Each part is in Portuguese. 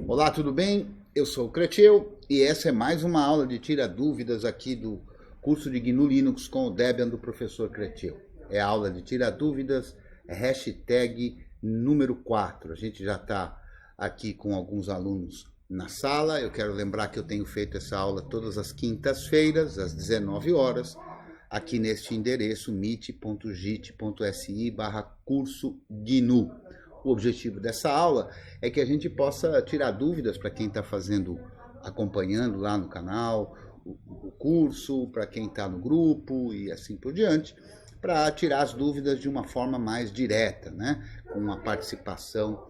Olá, tudo bem? Eu sou o Creteu e essa é mais uma aula de tira dúvidas aqui do curso de GNU Linux com o Debian do professor Creteu. É a aula de tira dúvidas, hashtag número 4. A gente já está aqui com alguns alunos na sala. Eu quero lembrar que eu tenho feito essa aula todas as quintas-feiras, às 19 horas, aqui neste endereço meet.git.si/curso GNU. O objetivo dessa aula é que a gente possa tirar dúvidas para quem está acompanhando lá no canal, o curso, para quem está no grupo e assim por diante, para tirar as dúvidas de uma forma mais direta, né? Com uma participação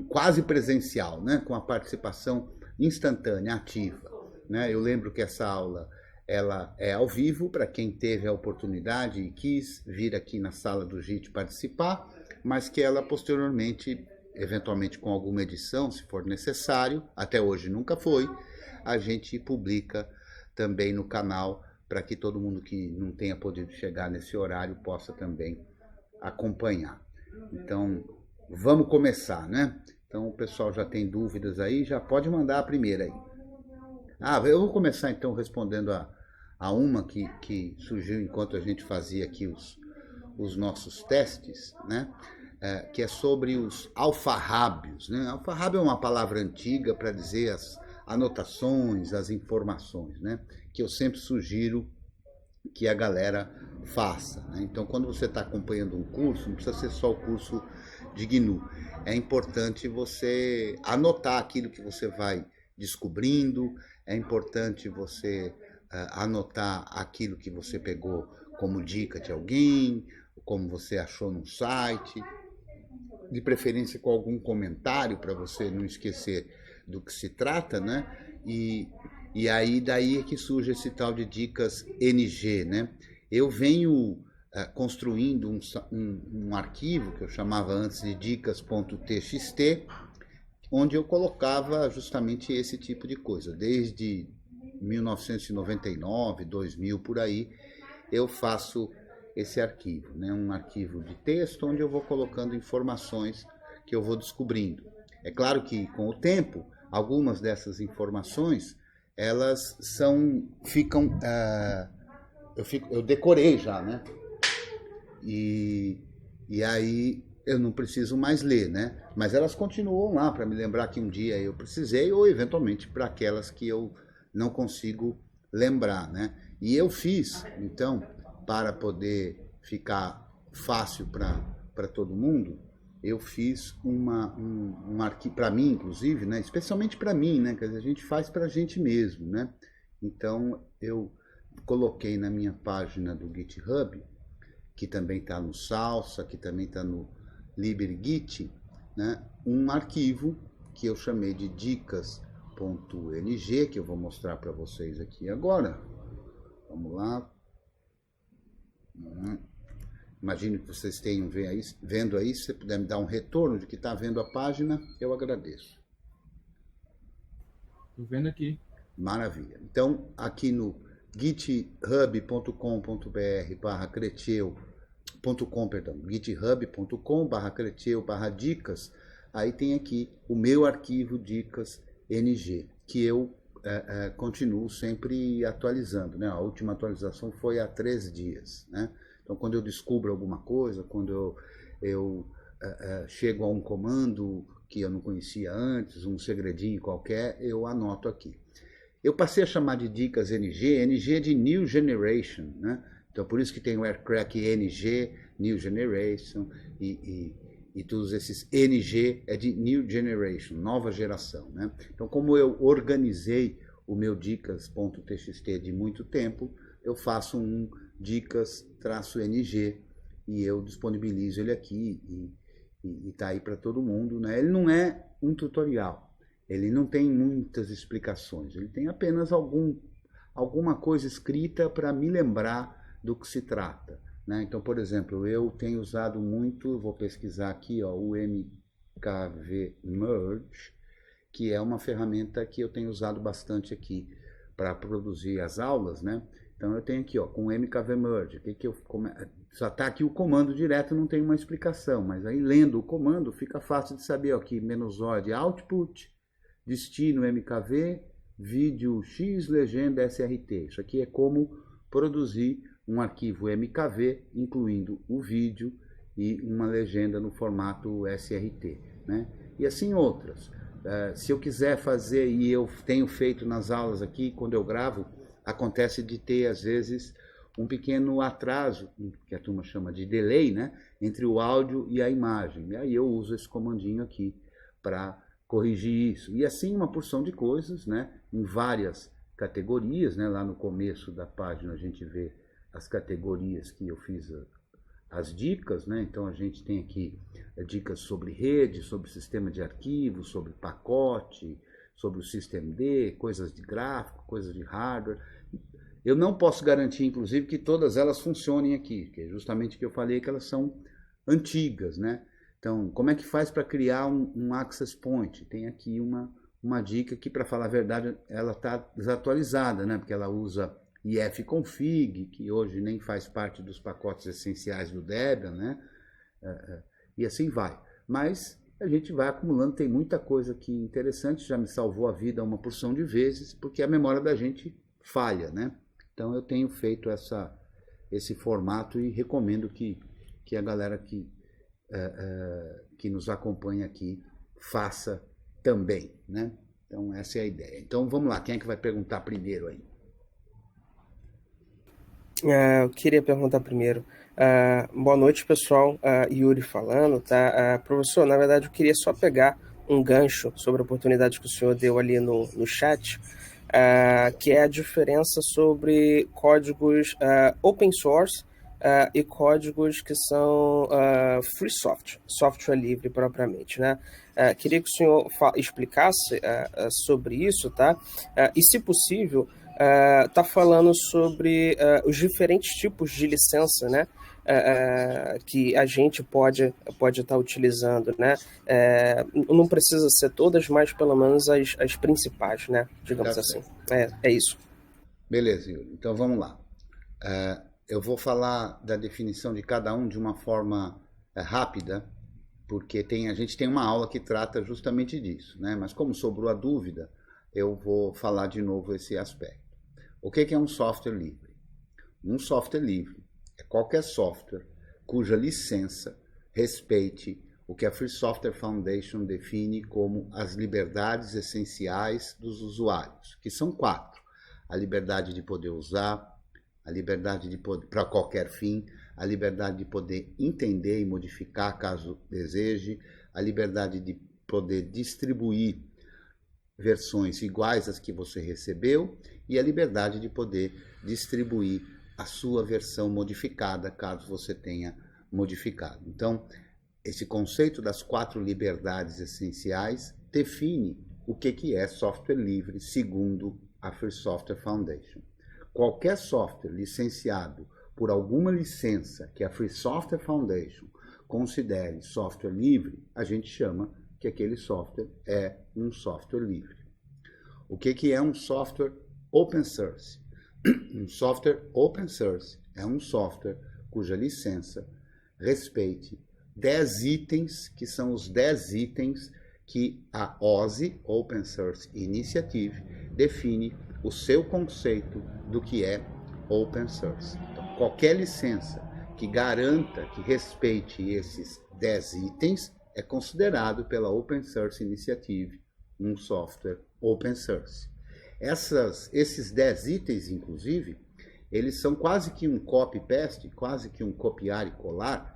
quase presencial, né? Com a participação instantânea, ativa. Né? Eu lembro que essa aula ela é ao vivo para quem teve a oportunidade e quis vir aqui na sala do JIT participar, mas que ela posteriormente, eventualmente com alguma edição, se for necessário, até hoje nunca foi, a gente publica também no canal para que todo mundo que não tenha podido chegar nesse horário possa também acompanhar. Então, vamos começar, né? Então, o pessoal já tem dúvidas aí, já pode mandar a primeira aí. Eu vou começar então respondendo a uma que surgiu enquanto a gente fazia aqui os nossos testes, né? Que é sobre os alfarrábios. Né? Alfarrábio é uma palavra antiga para dizer as anotações, as informações, né? Que eu sempre sugiro que a galera faça. Né? Então, quando você está acompanhando um curso, não precisa ser só o curso de GNU. É importante você anotar aquilo que você vai descobrindo, é importante você anotar aquilo que você pegou como dica de alguém, como você achou num site, de preferência com algum comentário para você não esquecer do que se trata, né? E aí daí é que surge esse tal de dicas NG, né? Eu venho construindo um arquivo que eu chamava antes de dicas.txt, onde eu colocava justamente esse tipo de coisa. Desde 1999, 2000, por aí, eu faço esse arquivo, né? Um arquivo de texto onde eu vou colocando informações que eu vou descobrindo. É claro que com o tempo, algumas dessas informações, elas ficam, eu decorei já, né? E aí eu não preciso mais ler, né? Mas elas continuam lá para me lembrar que um dia eu precisei ou eventualmente para aquelas que eu não consigo lembrar, né? E eu fiz, então, para poder ficar fácil para todo mundo, eu fiz um arquivo para mim, inclusive, né? Especialmente para mim, né? Quer dizer, a gente faz para a gente mesmo, né? Então eu coloquei na minha página do GitHub, que também está no Salsa, que também está no LibreGit, né, um arquivo que eu chamei de dicas.ng, que eu vou mostrar para vocês aqui agora. Vamos lá. Imagino que vocês tenham vendo aí, se você puder me dar um retorno de que está vendo a página, eu agradeço. Estou vendo aqui. Maravilha. Então, aqui no github.com/creteu.com/creteu/dicas, aí tem aqui o meu arquivo dicas NG, que eu continuo sempre atualizando, né? A última atualização foi há 3 dias, né? Então, quando eu descubro alguma coisa, quando eu chego a um comando que eu não conhecia antes, um segredinho qualquer, eu anoto aqui. Eu passei a chamar de dicas NG, NG é de New Generation, né? Então por isso que tem o Aircrack NG, New Generation, e todos esses NG é de New Generation, nova geração, né? Então como eu organizei o meu dicas.txt de muito tempo, eu faço um dicas-ng e eu disponibilizo ele aqui e tá aí para todo mundo, né? Ele não é um tutorial. Ele não tem muitas explicações, ele tem apenas alguma coisa escrita para me lembrar do que se trata. Né? Então, por exemplo, eu tenho usado muito, vou pesquisar aqui, ó, o MKV Merge, que é uma ferramenta que eu tenho usado bastante aqui para produzir as aulas. Né? Então eu tenho aqui, ó, com MKV Merge, só está aqui o comando direto, não tem uma explicação, mas aí lendo o comando fica fácil de saber, ó, aqui -O de output, destino MKV, vídeo X, legenda SRT. Isso aqui é como produzir um arquivo MKV, incluindo o vídeo e uma legenda no formato SRT, né? E assim outras. Se eu quiser fazer, e eu tenho feito nas aulas aqui, quando eu gravo, acontece de ter, às vezes, um pequeno atraso, que a turma chama de delay, né, entre o áudio e a imagem. E aí eu uso esse comandinho aqui para corrigir isso. E assim uma porção de coisas, né, em várias categorias, né, lá no começo da página a gente vê as categorias que eu fiz as dicas, né? Então a gente tem aqui dicas sobre rede, sobre sistema de arquivos, sobre pacote, sobre o systemd, coisas de gráfico, coisas de hardware. Eu não posso garantir, inclusive, que todas elas funcionem aqui, que é justamente o que eu falei, que elas são antigas, né? Então, como é que faz para criar um access point? Tem aqui uma dica que, para falar a verdade, ela está desatualizada, né? Porque ela usa ifconfig, que hoje nem faz parte dos pacotes essenciais do Debian, né? E assim vai. Mas a gente vai acumulando, tem muita coisa aqui interessante, já me salvou a vida uma porção de vezes, porque a memória da gente falha, né? Então eu tenho feito esse formato e recomendo que a galera que nos acompanha aqui faça também, né? Então essa é a ideia. Então vamos lá, quem é que vai perguntar primeiro aí? Eu queria perguntar primeiro. Boa noite, pessoal. Yuri falando, tá? Professor, na verdade, eu queria só pegar um gancho sobre a oportunidade que o senhor deu ali no chat, que é a diferença sobre códigos open source e códigos que são free software, software livre propriamente, né? Queria que o senhor explicasse sobre isso, tá? E, se possível, tá falando sobre os diferentes tipos de licença, né? Que a gente pode estar utilizando, né? Não precisa ser todas, mas pelo menos as principais, né? Digamos assim. É isso. Beleza, Yuri. Então vamos lá. Eu vou falar da definição de cada um de uma forma rápida, porque a gente tem uma aula que trata justamente disso, né? Mas como sobrou a dúvida, eu vou falar de novo esse aspecto. O que é um software livre? Um software livre é qualquer software cuja licença respeite o que a Free Software Foundation define como as liberdades essenciais dos usuários, que são 4. A liberdade de poder usar, a liberdade de poder, para qualquer fim, a liberdade de poder entender e modificar caso deseje, a liberdade de poder distribuir versões iguais às que você recebeu e a liberdade de poder distribuir a sua versão modificada, caso você tenha modificado. Então, esse conceito das 4 liberdades essenciais define o que é software livre segundo a Free Software Foundation. Qualquer software licenciado por alguma licença que a Free Software Foundation considere software livre, a gente chama que aquele software é um software livre. O que é um software open source? Um software open source é um software cuja licença respeite 10 itens, que são os 10 itens que a OSI, Open Source Initiative, define o seu conceito do que é open source. Então, qualquer licença que garanta, que respeite esses 10 itens, é considerado pela Open Source Initiative um software open source. Esses 10 itens, inclusive, eles são quase que um copy-paste, quase que um copiar e colar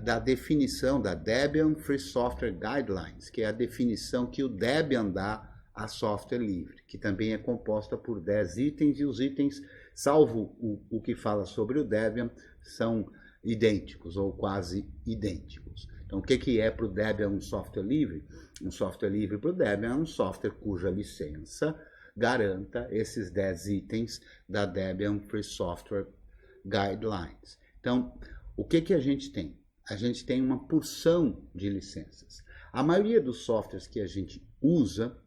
da definição da Debian Free Software Guidelines, que é a definição que o Debian dá a software livre, que também é composta por 10 itens, e os itens, salvo o que fala sobre o Debian, são idênticos ou quase idênticos. Então, o que é para o Debian um software livre? Um software livre para o Debian é um software cuja licença garanta esses 10 itens da Debian Free Software Guidelines. Então, o que a gente tem? A gente tem uma porção de licenças. A maioria dos softwares que a gente usa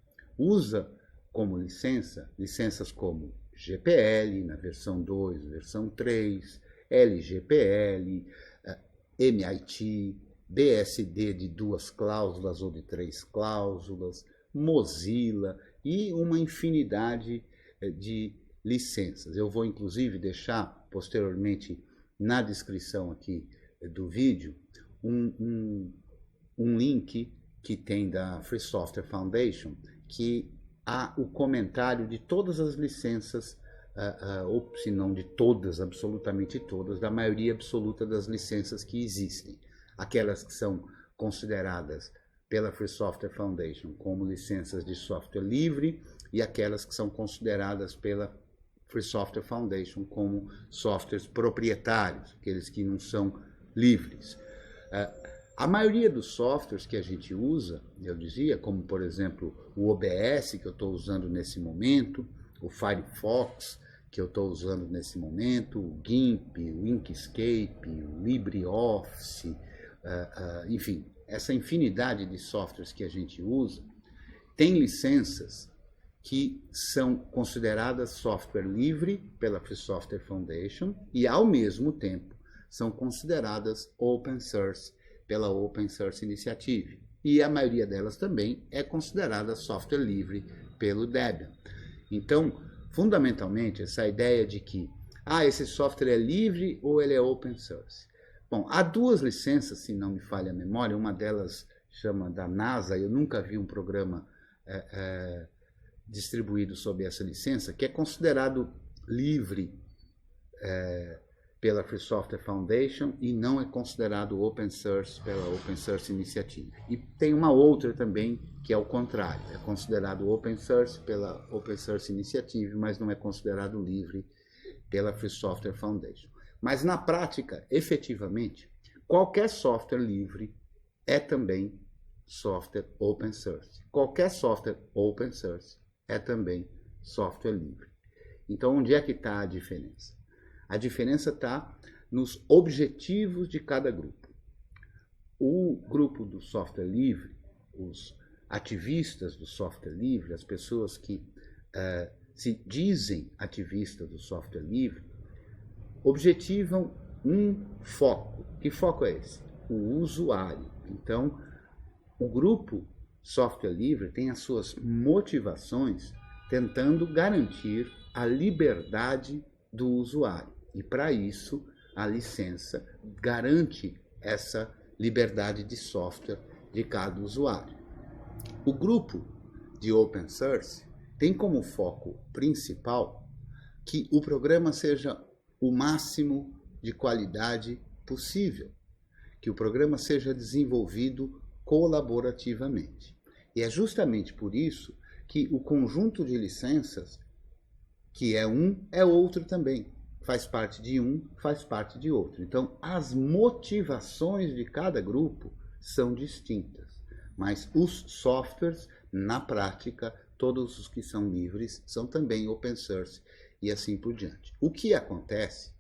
como licenças como GPL na versão 2, versão 3, LGPL, MIT, BSD de 2 cláusulas ou de 3 cláusulas, Mozilla e uma infinidade de licenças. Eu vou inclusive deixar posteriormente na descrição aqui do vídeo um link que tem da Free Software Foundation, que há o comentário de todas as licenças, ou se não de todas, absolutamente todas, da maioria absoluta das licenças que existem. Aquelas que são consideradas pela Free Software Foundation como licenças de software livre e aquelas que são consideradas pela Free Software Foundation como softwares proprietários, aqueles que não são livres. A maioria dos softwares que a gente usa, eu dizia, como por exemplo o OBS que eu estou usando nesse momento, o Firefox que eu estou usando nesse momento, o GIMP, o Inkscape, o LibreOffice, enfim, essa infinidade de softwares que a gente usa, tem licenças que são consideradas software livre pela Free Software Foundation e, ao mesmo tempo, são consideradas open source pela Open Source Initiative. E a maioria delas também é considerada software livre pelo Debian. Então, fundamentalmente, essa ideia de que esse software é livre ou ele é open source. Bom, há 2 licenças, se não me falha a memória, uma delas chama da NASA, eu nunca vi um programa distribuído sob essa licença, que é considerado livre pela Free Software Foundation e não é considerado open source pela Open Source Initiative. E tem uma outra também que é o contrário, é considerado open source pela Open Source Initiative, mas não é considerado livre pela Free Software Foundation. Mas na prática, efetivamente, qualquer software livre é também software open source. Qualquer software open source é também software livre. Então, onde é que está a diferença? A diferença está nos objetivos de cada grupo. O grupo do software livre, os ativistas do software livre, as pessoas que se dizem ativistas do software livre, objetivam um foco. Que foco é esse? O usuário. Então, o grupo software livre tem as suas motivações tentando garantir a liberdade do usuário. E para isso, a licença garante essa liberdade de software de cada usuário. O grupo de open source tem como foco principal que o programa seja o máximo de qualidade possível, que o programa seja desenvolvido colaborativamente. E é justamente por isso que o conjunto de licenças, que é um, é outro também. Faz parte de um, faz parte de outro. Então, as motivações de cada grupo são distintas. Mas os softwares, na prática, todos os que são livres, são também open source e assim por diante. O que acontece,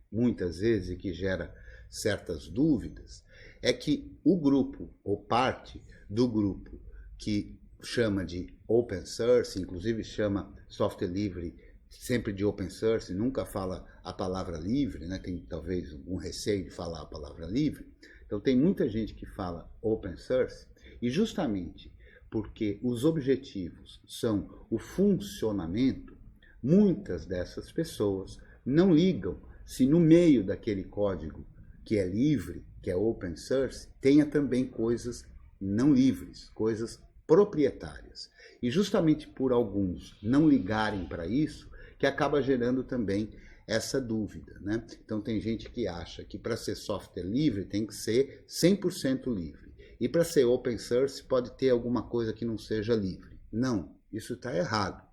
muitas vezes, e que gera certas dúvidas, é que o grupo, ou parte do grupo, que chama de open source, inclusive chama software livre sempre de open source, nunca fala a palavra livre, né? Tem talvez um receio de falar a palavra livre. Então tem muita gente que fala open source e justamente porque os objetivos são o funcionamento, muitas dessas pessoas não ligam se no meio daquele código que é livre, que é open source, tenha também coisas não livres, coisas proprietárias. E justamente por alguns não ligarem para isso, que acaba gerando também essa dúvida, né? Então tem gente que acha que para ser software livre tem que ser 100% livre. E para ser open source pode ter alguma coisa que não seja livre. Não, isso está errado.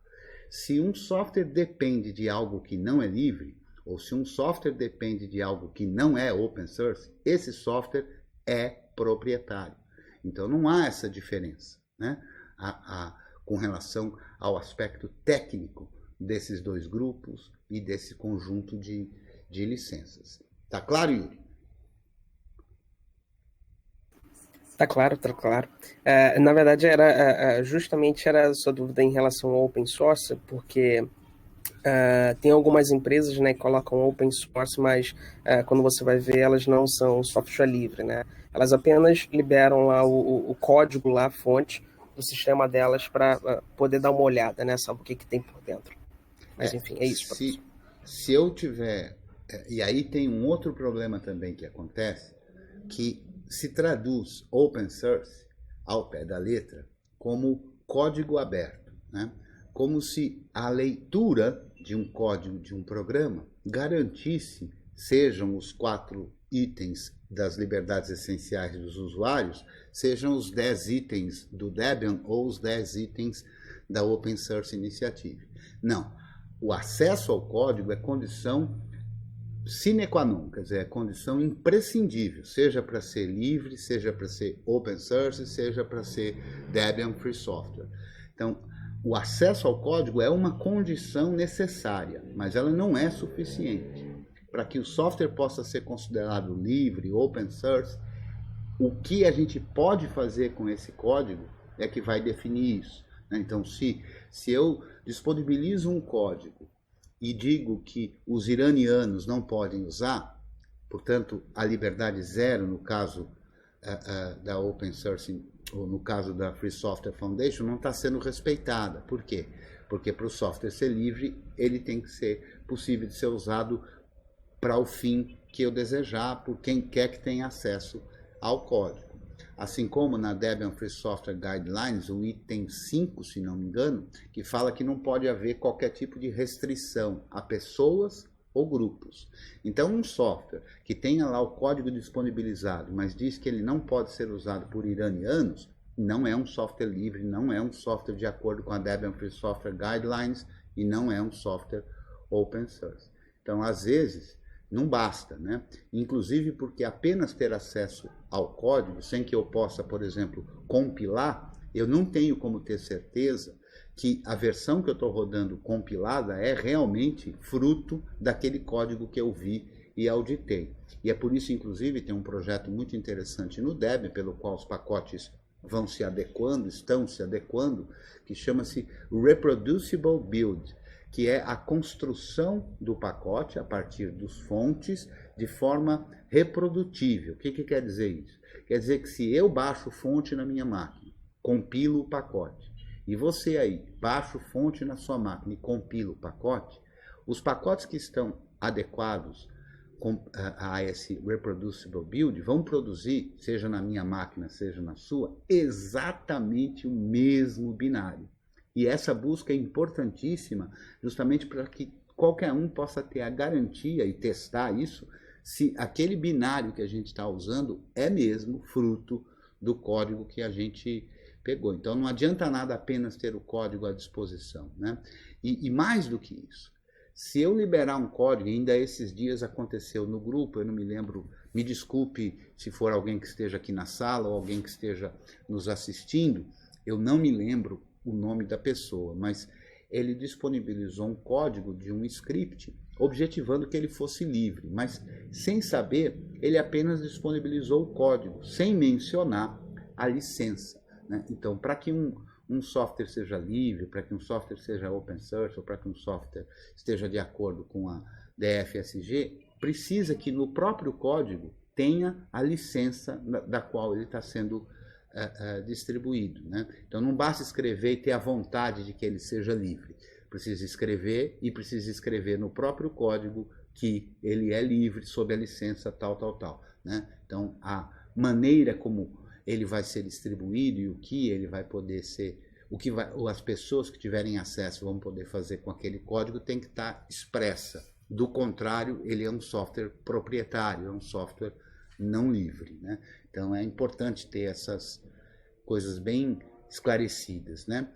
Se um software depende de algo que não é livre, ou se um software depende de algo que não é open source, esse software é proprietário. Então não há essa diferença, né? Com relação ao aspecto técnico desses 2 grupos e desse conjunto de licenças. Tá claro, Yuri? Tá claro, tá claro. Na verdade, justamente era a sua dúvida em relação ao open source, porque Tem algumas empresas, né, que colocam open source, mas quando você vai ver, elas não são software livre, né? Elas apenas liberam lá o código, lá, a fonte do sistema delas para poder dar uma olhada, né? Sabe o que tem por dentro. Mas enfim, é isso, professor. Se eu tiver... E aí tem um outro problema também que acontece, que se traduz open source ao pé da letra como código aberto, né? Como se a leitura de um código de um programa garantisse, sejam os 4 itens das liberdades essenciais dos usuários, sejam os 10 itens do Debian ou os 10 itens da Open Source Initiative. Não, o acesso ao código é condição sine qua non, quer dizer, é condição imprescindível, seja para ser livre, seja para ser open source, seja para ser Debian Free Software. Então, o acesso ao código é uma condição necessária, mas ela não é suficiente. Para que o software possa ser considerado livre, open source, o que a gente pode fazer com esse código é que vai definir isso. Então, se eu disponibilizo um código e digo que os iranianos não podem usar, portanto, a liberdade zero, no caso da Open Source, ou no caso da Free Software Foundation, não está sendo respeitada. Por quê? Porque para o software ser livre, ele tem que ser possível de ser usado para o fim que eu desejar, por quem quer que tenha acesso ao código. Assim como na Debian Free Software Guidelines, o item 5, se não me engano, que fala que não pode haver qualquer tipo de restrição a pessoas ou grupos. Então, um software que tenha lá o código disponibilizado, mas diz que ele não pode ser usado por iranianos, não é um software livre, não é um software de acordo com a Debian Free Software Guidelines e não é um software open source. Então, às vezes, não basta, né? Inclusive porque apenas ter acesso ao código, sem que eu possa, por exemplo, compilar, eu não tenho como ter certeza que a versão que eu estou rodando compilada é realmente fruto daquele código que eu vi e auditei. E é por isso, inclusive, tem um projeto muito interessante no Debian, pelo qual os pacotes vão se adequando, estão se adequando, que chama-se Reproducible Build, que é a construção do pacote a partir dos fontes de forma reprodutível. O que quer dizer isso? Quer dizer que se eu baixo fonte na minha máquina, compilo o pacote, e você aí baixa fonte na sua máquina e compila o pacote, os pacotes que estão adequados a esse Reproducible Build vão produzir, seja na minha máquina, seja na sua, exatamente o mesmo binário. E essa busca é importantíssima justamente para que qualquer um possa ter a garantia e testar isso, se aquele binário que a gente está usando é mesmo fruto do código que a gente pegou. Então não adianta nada apenas ter o código à disposição, né? E mais do que isso, se eu liberar um código, ainda esses dias aconteceu no grupo, eu não me lembro, me desculpe se for alguém que esteja aqui na sala ou alguém que esteja nos assistindo, eu não me lembro o nome da pessoa, mas ele disponibilizou um código de um script objetivando que ele fosse livre, mas sem saber, ele apenas disponibilizou o código, sem mencionar a licença, né? Então, para que um software seja livre, para que um software seja open source, ou para que um software esteja de acordo com a DFSG, precisa que no próprio código tenha a licença da qual ele está sendo distribuído, né? Então não basta escrever e ter a vontade de que ele seja livre. Precisa escrever e precisa escrever no próprio código que ele é livre sob a licença tal, né? Então a maneira como ele vai ser distribuído e o que ele vai poder ser, as pessoas que tiverem acesso vão poder fazer com aquele código tem que estar expressa. Do contrário, ele é um software proprietário, é um software não livre, né? Então é importante ter essas coisas bem esclarecidas, né?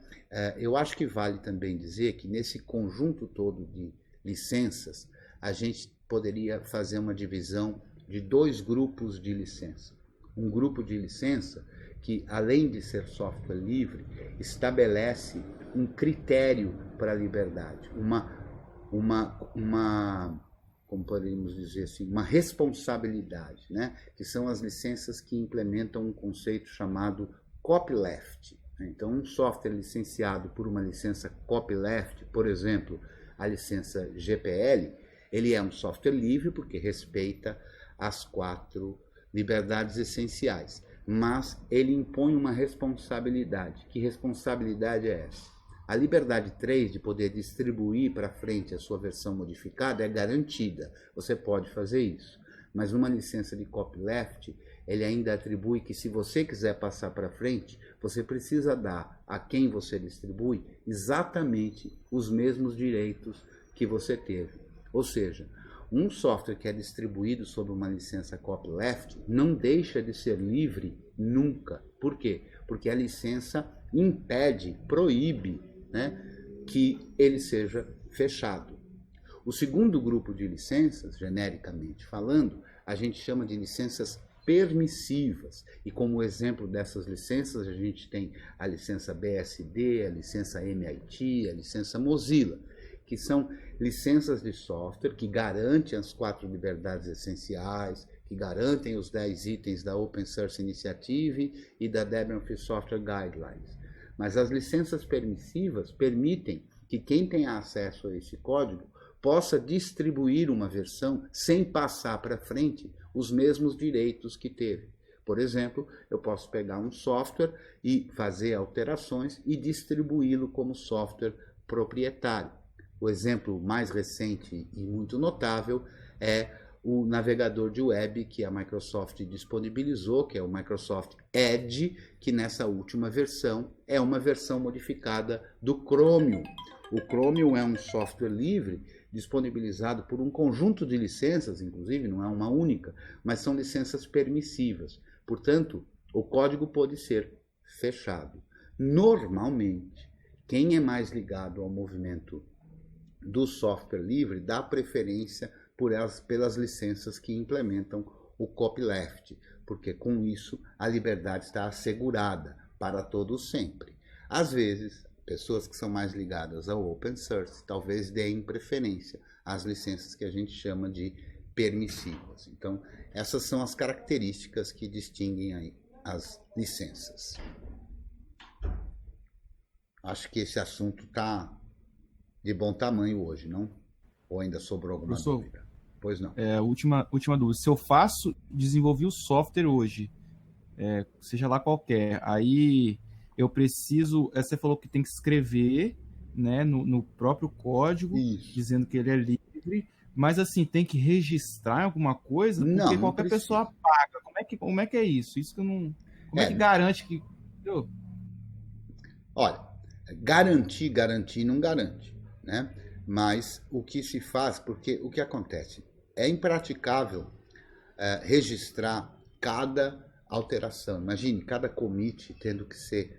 Eu acho que vale também dizer que nesse conjunto todo de licenças, a gente poderia fazer uma divisão de 2 grupos de licença. Um grupo de licença que, além de ser software livre, estabelece um critério para a liberdade, como poderíamos dizer assim, uma responsabilidade, né? Que são as licenças que implementam um conceito chamado copyleft. Então, um software licenciado por uma licença copyleft, por exemplo, a licença GPL, ele é um software livre porque respeita as 4 liberdades essenciais, mas ele impõe uma responsabilidade. Que responsabilidade é essa? A liberdade 3 de poder distribuir para frente a sua versão modificada é garantida, você pode fazer isso. Mas numa licença de copyleft, ele ainda atribui que se você quiser passar para frente, você precisa dar a quem você distribui exatamente os mesmos direitos que você teve. Ou seja, um software que é distribuído sob uma licença copyleft não deixa de ser livre nunca. Por quê? Porque a licença impede, proíbe, né, que ele seja fechado. O segundo grupo de licenças, genericamente falando, a gente chama de licenças permissivas. E como exemplo dessas licenças, a gente tem a licença BSD, a licença MIT, a licença Mozilla, que são licenças de software que garantem as 4 liberdades essenciais, que garantem os 10 itens da Open Source Initiative e da Debian Free Software Guidelines. Mas as licenças permissivas permitem que quem tenha acesso a esse código possa distribuir uma versão sem passar para frente os mesmos direitos que teve. Por exemplo, eu posso pegar um software e fazer alterações e distribuí-lo como software proprietário. O exemplo mais recente e muito notável é o navegador de web que a Microsoft disponibilizou, que é o Microsoft Edge, que nessa última versão é uma versão modificada do Chromium. O Chromium é um software livre disponibilizado por um conjunto de licenças, inclusive, não é uma única, mas são licenças permissivas. Portanto, o código pode ser fechado. Normalmente, quem é mais ligado ao movimento do software livre dá preferência pelas licenças que implementam o copyleft, porque com isso a liberdade está assegurada para todos sempre. Às vezes, pessoas que são mais ligadas ao open source talvez deem preferência às licenças que a gente chama de permissivas. Então, essas são as características que distinguem aí as licenças. Acho que esse assunto está de bom tamanho hoje, não? Ou ainda sobrou alguma dúvida? Pois não. Última dúvida. Se eu desenvolvi o software hoje, seja lá qualquer, aí eu preciso, você falou que tem que escrever, né, no próprio código, Isso. Dizendo que ele é livre, mas assim, tem que registrar alguma coisa, porque não qualquer precisa. pessoa paga. Como é que é isso? Isso que eu não... Como é que garante que... Olha, garantir não garante, né? Mas o que se faz, porque o que acontece? É impraticável registrar cada alteração. Imagine, cada commit tendo que ser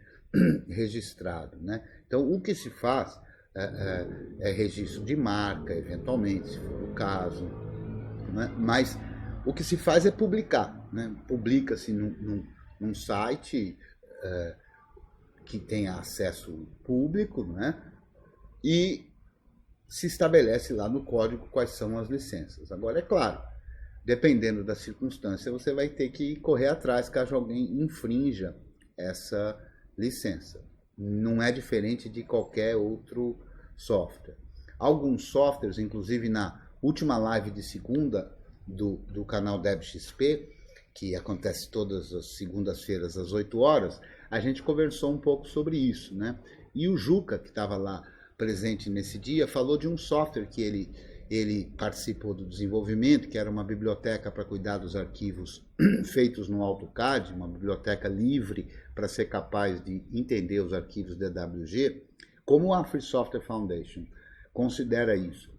registrado, né? Então, o que se faz é registro de marca, eventualmente, se for o caso, né? Mas o que se faz é publicar, né? Publica-se num site que tenha acesso público, né? E se estabelece lá no código quais são as licenças. Agora, é claro, dependendo da circunstância, você vai ter que correr atrás caso alguém infrinja essa licença. Não é diferente de qualquer outro software. Alguns softwares, inclusive na última live de segunda do canal DebXP, que acontece todas as segundas-feiras às 8 horas, a gente conversou um pouco sobre isso, né? E o Juca, que estava lá presente nesse dia, falou de um software que ele participou do desenvolvimento, que era uma biblioteca para cuidar dos arquivos feitos no AutoCAD, uma biblioteca livre para ser capaz de entender os arquivos DWG. Como a Free Software Foundation considera isso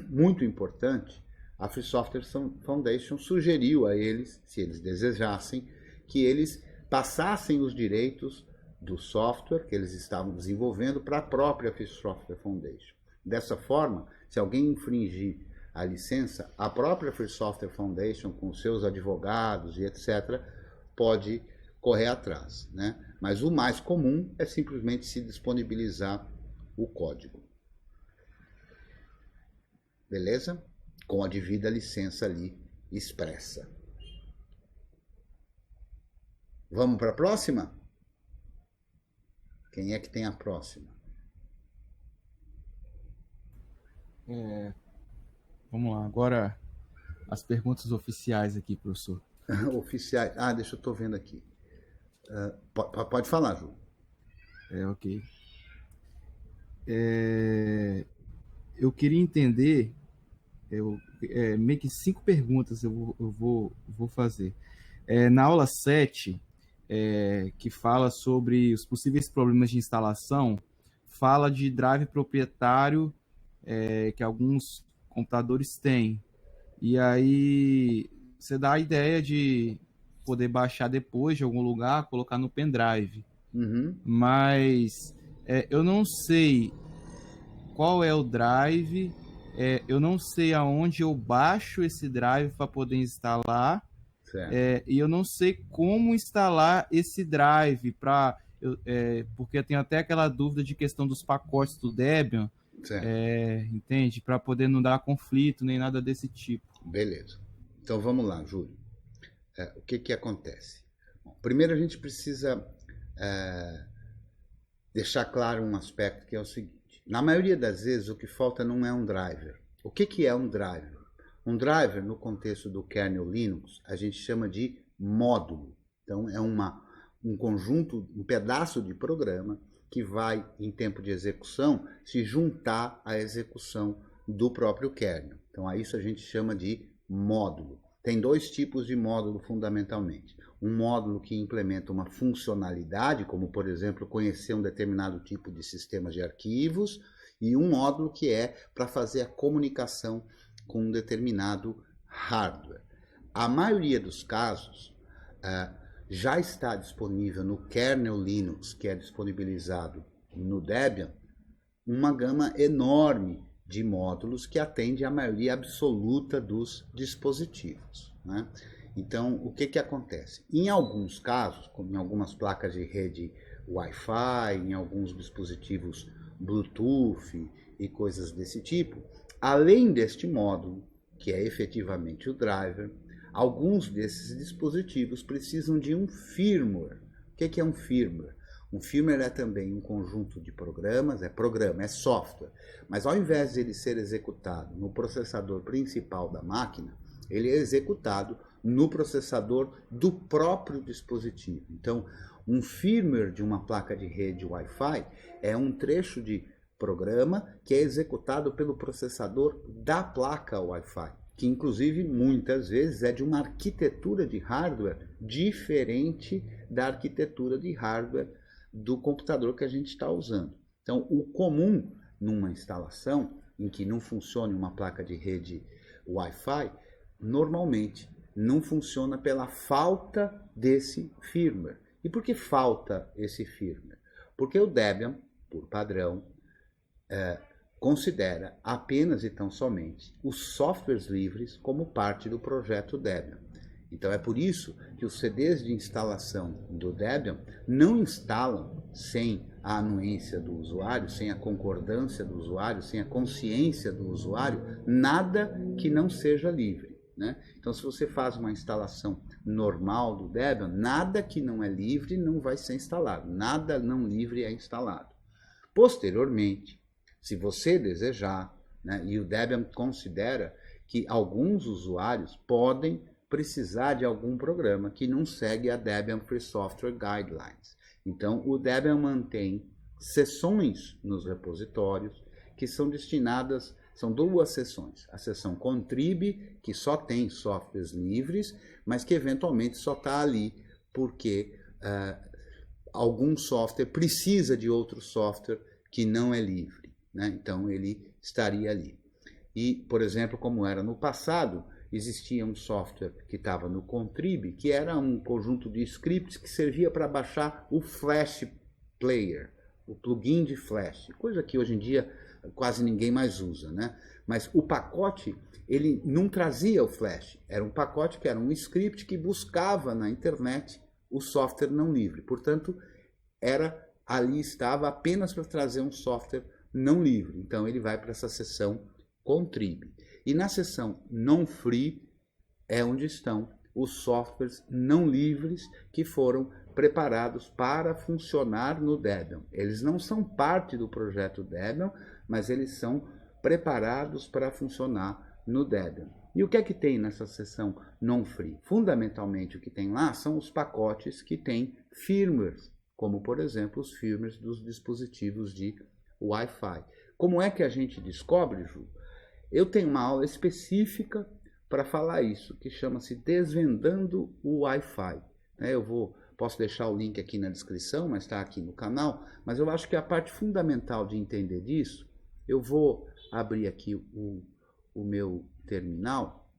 muito importante, a Free Software Foundation sugeriu a eles, se eles desejassem, que eles passassem os direitos do software que eles estavam desenvolvendo para a própria Free Software Foundation. Dessa forma, se alguém infringir a licença, a própria Free Software Foundation, com seus advogados e etc., pode correr atrás, né? Mas o mais comum é simplesmente se disponibilizar o código. Beleza? Com a devida licença ali expressa. Vamos para a próxima? Quem é que tem a próxima? Vamos lá, agora as perguntas oficiais aqui, professor. Oficiais. Deixa eu estou vendo aqui. Pode falar, Ju. Ok. Eu queria entender, meio que 5 perguntas eu vou fazer. Na aula 7, que fala sobre os possíveis problemas de instalação, fala de drive proprietário que alguns computadores têm. E aí você dá a ideia de poder baixar depois de algum lugar, colocar no pendrive. Uhum. Mas eu não sei qual é o drive, eu não sei aonde eu baixo esse drive para poder instalar, e eu não sei como instalar esse drive porque eu tenho até aquela dúvida de questão dos pacotes do Debian, entende? Para poder não dar conflito nem nada desse tipo. Beleza. Então vamos lá, Júlio. O que acontece? Bom, primeiro a gente precisa deixar claro um aspecto que é o seguinte. Na maioria das vezes o que falta não é um driver. O que é um driver? Um driver, no contexto do kernel Linux, a gente chama de módulo. Então é um conjunto, um pedaço de programa que vai, em tempo de execução, se juntar à execução do próprio kernel. Então a isso a gente chama de módulo. Tem 2 tipos de módulo fundamentalmente. Um módulo que implementa uma funcionalidade, como por exemplo conhecer um determinado tipo de sistema de arquivos, e um módulo que é para fazer a comunicação com um determinado hardware. A maioria dos casos já está disponível no kernel Linux, que é disponibilizado no Debian, uma gama enorme de módulos que atende à maioria absoluta dos dispositivos, né? Então, o que acontece? Em alguns casos, como em algumas placas de rede Wi-Fi, em alguns dispositivos Bluetooth e coisas desse tipo, além deste módulo, que é efetivamente o driver, alguns desses dispositivos precisam de um firmware. O que é um firmware? Um firmware é também um conjunto de programas, é software, mas ao invés de ele ser executado no processador principal da máquina, ele é executado no processador do próprio dispositivo. Então, um firmware de uma placa de rede Wi-Fi é um trecho de programa que é executado pelo processador da placa Wi-Fi, que inclusive muitas vezes é de uma arquitetura de hardware diferente da arquitetura de hardware do computador que a gente está usando. Então, o comum numa instalação em que não funcione uma placa de rede Wi-Fi, normalmente não funciona pela falta desse firmware. E por que falta esse firmware? Porque o Debian, por padrão, considera apenas e tão somente os softwares livres como parte do projeto Debian. Então é por isso que os CDs de instalação do Debian não instalam sem a anuência do usuário, sem a concordância do usuário, sem a consciência do usuário, nada que não seja livre, né? Então se você faz uma instalação normal do Debian, nada que não é livre não vai ser instalado, nada não livre é instalado. Posteriormente, se você desejar, né, e o Debian considera que alguns usuários podem precisar de algum programa que não segue a Debian Free Software Guidelines. Então, o Debian mantém seções nos repositórios que são destinadas, são 2 seções. A seção Contrib, que só tem softwares livres, mas que eventualmente só está ali porque algum software precisa de outro software que não é livre, né? Então, ele estaria ali. E, por exemplo, como era no passado, existia um software que estava no Contrib, que era um conjunto de scripts que servia para baixar o Flash Player, o plugin de Flash, coisa que hoje em dia quase ninguém mais usa, né? Mas o pacote, ele não trazia o Flash, era um pacote que era um script que buscava na internet o software não livre. Portanto, ali estava apenas para trazer um software não livre. Então, ele vai para essa seção Contrib. E na seção Non-Free é onde estão os softwares não livres que foram preparados para funcionar no Debian. Eles não são parte do projeto Debian, mas eles são preparados para funcionar no Debian. E o que é que tem nessa seção non-free? Fundamentalmente o que tem lá são os pacotes que têm firmwares, como por exemplo os firmwares dos dispositivos de Wi-Fi. Como é que a gente descobre, Ju? Eu tenho uma aula específica para falar isso, que chama-se Desvendando o Wi-Fi. Posso deixar o link aqui na descrição, mas está aqui no canal. Mas eu acho que a parte fundamental de entender disso, eu vou abrir aqui o meu terminal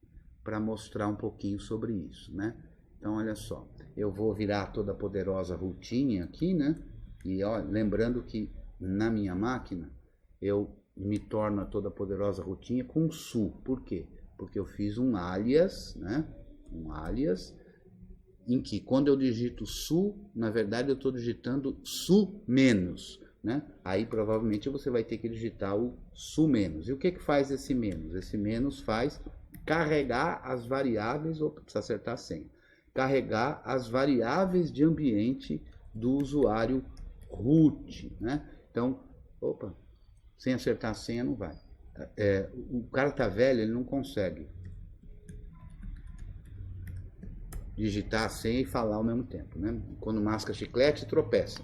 para mostrar um pouquinho sobre isso, né? Então, olha só, eu vou virar toda a poderosa routine aqui, né? E ó, lembrando que na minha máquina eu me torno a toda poderosa routine com su. Por quê? Porque eu fiz um alias, né? Um alias em que quando eu digito su, na verdade eu estou digitando su menos, né? Aí provavelmente você vai ter que digitar o su menos. E o que faz esse menos? Esse menos faz carregar as variáveis, precisa acertar a senha, carregar as variáveis de ambiente do usuário root, né? Então, sem acertar a senha não vai. O cara tá velho, ele não consegue digitar a senha e falar ao mesmo tempo, né? Quando masca chiclete, tropeça.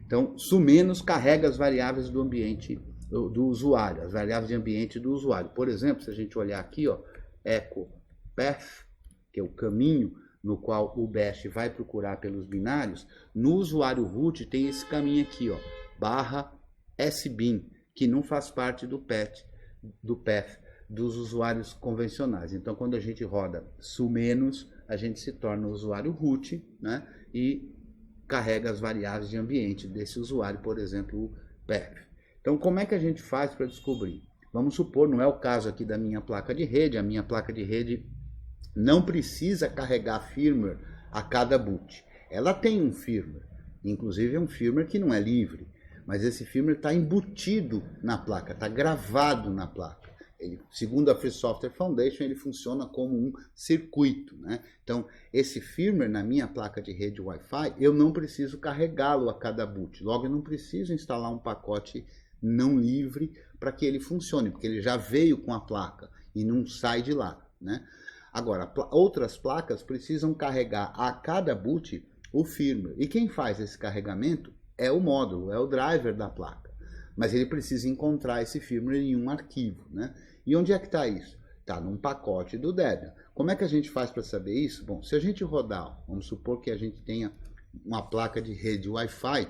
Então, su menos carrega as variáveis do ambiente do usuário, as variáveis de ambiente do usuário. Por exemplo, se a gente olhar aqui, ó, echo path, que é o caminho no qual o bash vai procurar pelos binários, no usuário root tem esse caminho aqui, ó, /sbin, que não faz parte do path dos usuários convencionais. Então, quando a gente roda su menos, a gente se torna o usuário root, né? E carrega as variáveis de ambiente desse usuário, por exemplo, o path. Então, como é que a gente faz para descobrir? Vamos supor, não é o caso aqui da minha placa de rede, a minha placa de rede não precisa carregar firmware a cada boot. Ela tem um firmware, inclusive é um firmware que não é livre, mas esse firmware está embutido na placa, está gravado na placa. Ele, segundo a Free Software Foundation, ele funciona como um circuito, né? Então, esse firmware na minha placa de rede Wi-Fi, eu não preciso carregá-lo a cada boot. Logo, eu não preciso instalar um pacote não livre para que ele funcione, porque ele já veio com a placa e não sai de lá, né? Agora, outras placas precisam carregar a cada boot o firmware. E quem faz esse carregamento é o módulo, é o driver da placa. Mas ele precisa encontrar esse firmware em um arquivo, né? E onde é que está isso? Está num pacote do Debian. Como é que a gente faz para saber isso? Bom, se a gente rodar, vamos supor que a gente tenha uma placa de rede Wi-Fi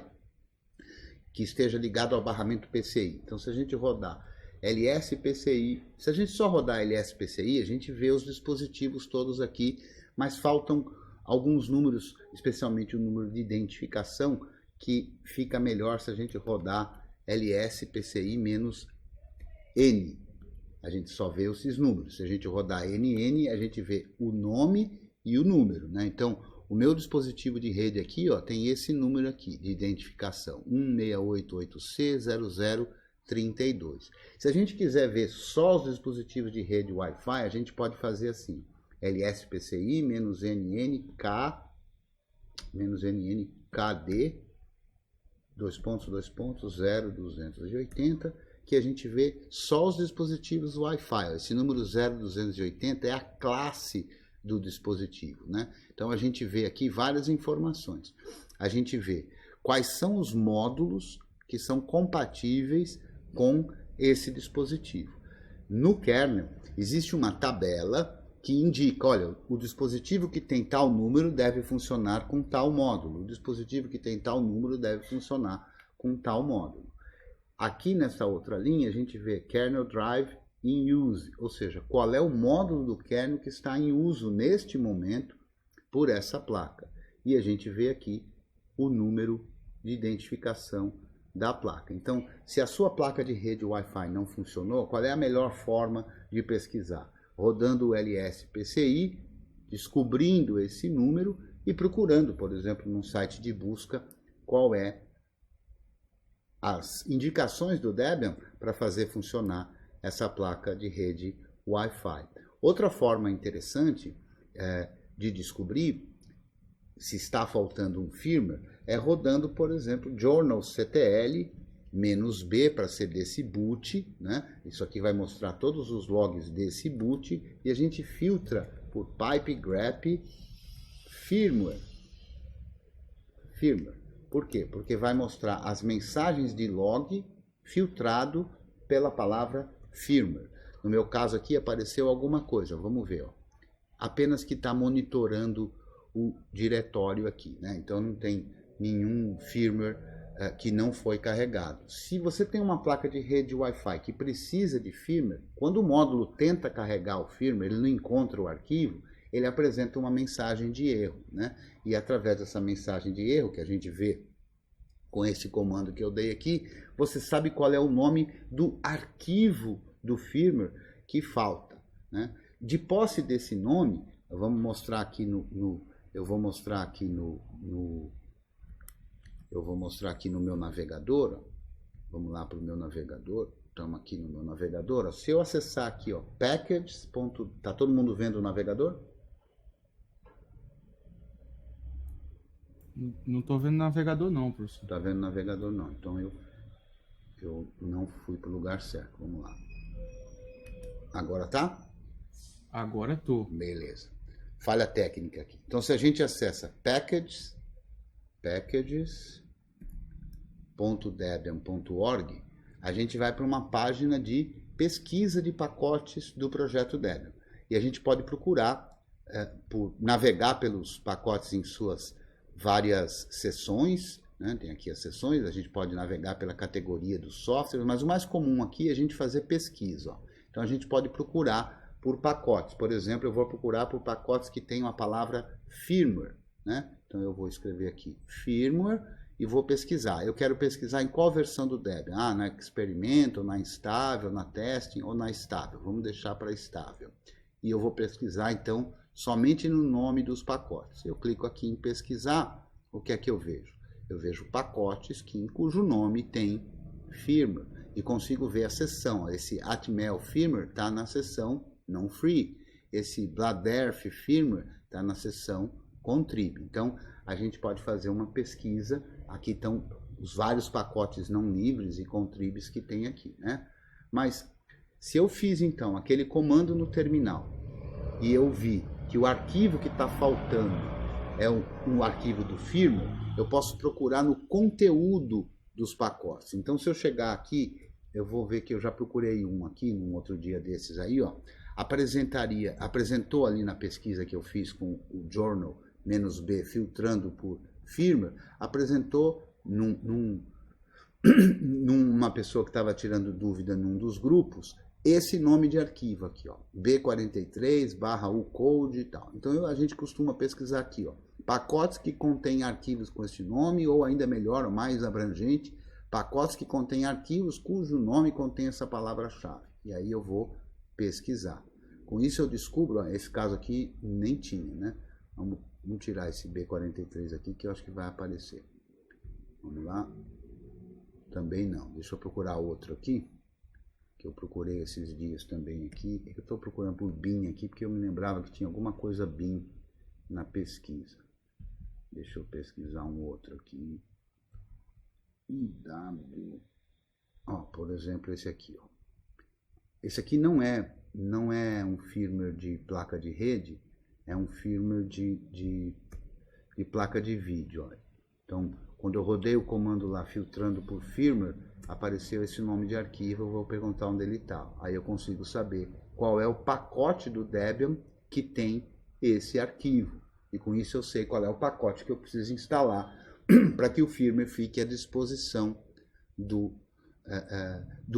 que esteja ligado ao barramento PCI. Então, se a gente rodar LSPCI, se a gente só rodar LSPCI, a gente vê os dispositivos todos aqui, mas faltam alguns números, especialmente o número de identificação, que fica melhor se a gente rodar LSPCI-N. A gente só vê esses números. Se a gente rodar NN, a gente vê o nome e o número, né? Então, o meu dispositivo de rede aqui, ó, tem esse número aqui de identificação, 168800032. Se a gente quiser ver só os dispositivos de rede Wi-Fi, a gente pode fazer assim, LSPCI-NNKD 2.2.0280, que a gente vê só os dispositivos Wi-Fi. Esse número 0280 é a classe do dispositivo, né? Então a gente vê aqui várias informações. A gente vê quais são os módulos que são compatíveis com esse dispositivo. No kernel existe uma tabela que indica, olha, o dispositivo que tem tal número deve funcionar com tal módulo, o dispositivo que tem tal número deve funcionar com tal módulo. Aqui nessa outra linha a gente vê kernel drive in use, ou seja, qual é o módulo do kernel que está em uso neste momento por essa placa. E a gente vê aqui o número de identificação da placa. Então, se a sua placa de rede Wi-Fi não funcionou, qual é a melhor forma de pesquisar? Rodando o LSPCI, descobrindo esse número e procurando, por exemplo, num site de busca, qual é as indicações do Debian para fazer funcionar essa placa de rede Wi-Fi. Outra forma interessante de descobrir se está faltando um firmware é rodando, por exemplo, journalctl -B para ser desse boot, né? Isso aqui vai mostrar todos os logs desse boot e a gente filtra por pipe grep firmware. Por quê? Porque vai mostrar as mensagens de log filtrado pela palavra firmware. No meu caso aqui apareceu alguma coisa, vamos ver, ó. Apenas que está monitorando o diretório aqui, né? Então não tem nenhum firmware que não foi carregado. Se você tem uma placa de rede Wi-Fi que precisa de firmware, quando o módulo tenta carregar o firmware, ele não encontra o arquivo, ele apresenta uma mensagem de erro, né? E através dessa mensagem de erro, que a gente vê com esse comando que eu dei aqui, você sabe qual é o nome do arquivo do firmware que falta, né? De posse desse nome, vamos mostrar aqui eu vou mostrar aqui no meu navegador, ó. Vamos lá para o meu navegador, estamos aqui no meu navegador, ó. Se eu acessar aqui, ó, packages. Tá todo mundo vendo o navegador? Não estou vendo navegador não, professor. Tá vendo navegador não, então eu não fui para o lugar certo, vamos lá. Agora tá? Agora tô. Beleza. Falha técnica aqui. Então se a gente acessa packages.debian.org, a gente vai para uma página de pesquisa de pacotes do projeto Debian. E a gente pode procurar, navegar pelos pacotes em suas várias seções, né? Tem aqui as seções, a gente pode navegar pela categoria do software, mas o mais comum aqui é a gente fazer pesquisa, ó. Então a gente pode procurar por pacotes. Por exemplo, eu vou procurar por pacotes que tenham a palavra firmware, né? Então eu vou escrever aqui firmware e vou pesquisar. Eu quero pesquisar em qual versão do Debian? Na Experimento, na Instável, na Testing ou na Estável. Vamos deixar para Estável. E eu vou pesquisar então somente no nome dos pacotes. Eu clico aqui em pesquisar, o que é que eu vejo? Eu vejo pacotes cujo nome tem firmware e consigo ver a seção. Esse Atmel firmware está na seção não free. Esse Bladerf firmware está na seção contrib. Então a gente pode fazer uma pesquisa. Aqui estão os vários pacotes não livres e contribs que tem aqui, né? Mas se eu fiz então aquele comando no terminal e eu vi que o arquivo que está faltando é um arquivo do firmware, eu posso procurar no conteúdo dos pacotes. Então se eu chegar aqui, eu vou ver que eu já procurei um aqui num outro dia desses aí, ó. Apresentou ali na pesquisa que eu fiz com o journal -B filtrando por firmware, apresentou numa pessoa que estava tirando dúvida num dos grupos, esse nome de arquivo aqui, ó, B43/ucode e tal. Então a gente costuma pesquisar aqui, ó, pacotes que contêm arquivos com esse nome, ou ainda melhor, ou mais abrangente, pacotes que contêm arquivos cujo nome contém essa palavra-chave. E aí eu vou pesquisar. Com isso eu descubro, ó, esse caso aqui nem tinha, né? Vamos tirar esse B43 aqui que eu acho que vai aparecer. Vamos lá. Também não. Deixa eu procurar outro aqui, que eu procurei esses dias também aqui. Eu estou procurando por bin aqui, porque eu me lembrava que tinha alguma coisa bin na pesquisa. Deixa eu pesquisar um outro aqui. IW. Ó, por exemplo, esse aqui, ó. Esse aqui não é um firmware de placa de rede, é um firmware de placa de vídeo. Ó. Então, quando eu rodei o comando lá filtrando por firmware, apareceu esse nome de arquivo, eu vou perguntar onde ele está. Aí eu consigo saber qual é o pacote do Debian que tem esse arquivo. E com isso eu sei qual é o pacote que eu preciso instalar para que o firmware fique à disposição do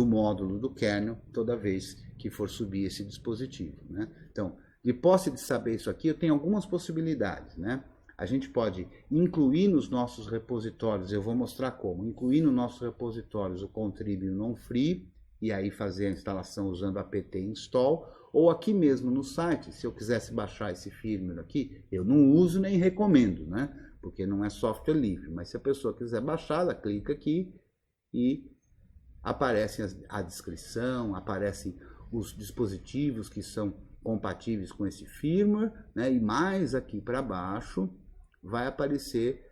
módulo do kernel toda vez que for subir esse dispositivo, né? Então, de posse de saber isso aqui, eu tenho algumas possibilidades, né? A gente pode incluir nos nossos repositórios, eu vou mostrar como, incluir nos nossos repositórios o contrib e o non-free, e aí fazer a instalação usando apt install, ou aqui mesmo no site, se eu quisesse baixar esse firmware aqui, eu não uso nem recomendo, né? Porque não é software livre, mas se a pessoa quiser baixar, ela clica aqui e aparece a descrição, aparecem os dispositivos que são compatíveis com esse firmware, né? E mais aqui para baixo vai aparecer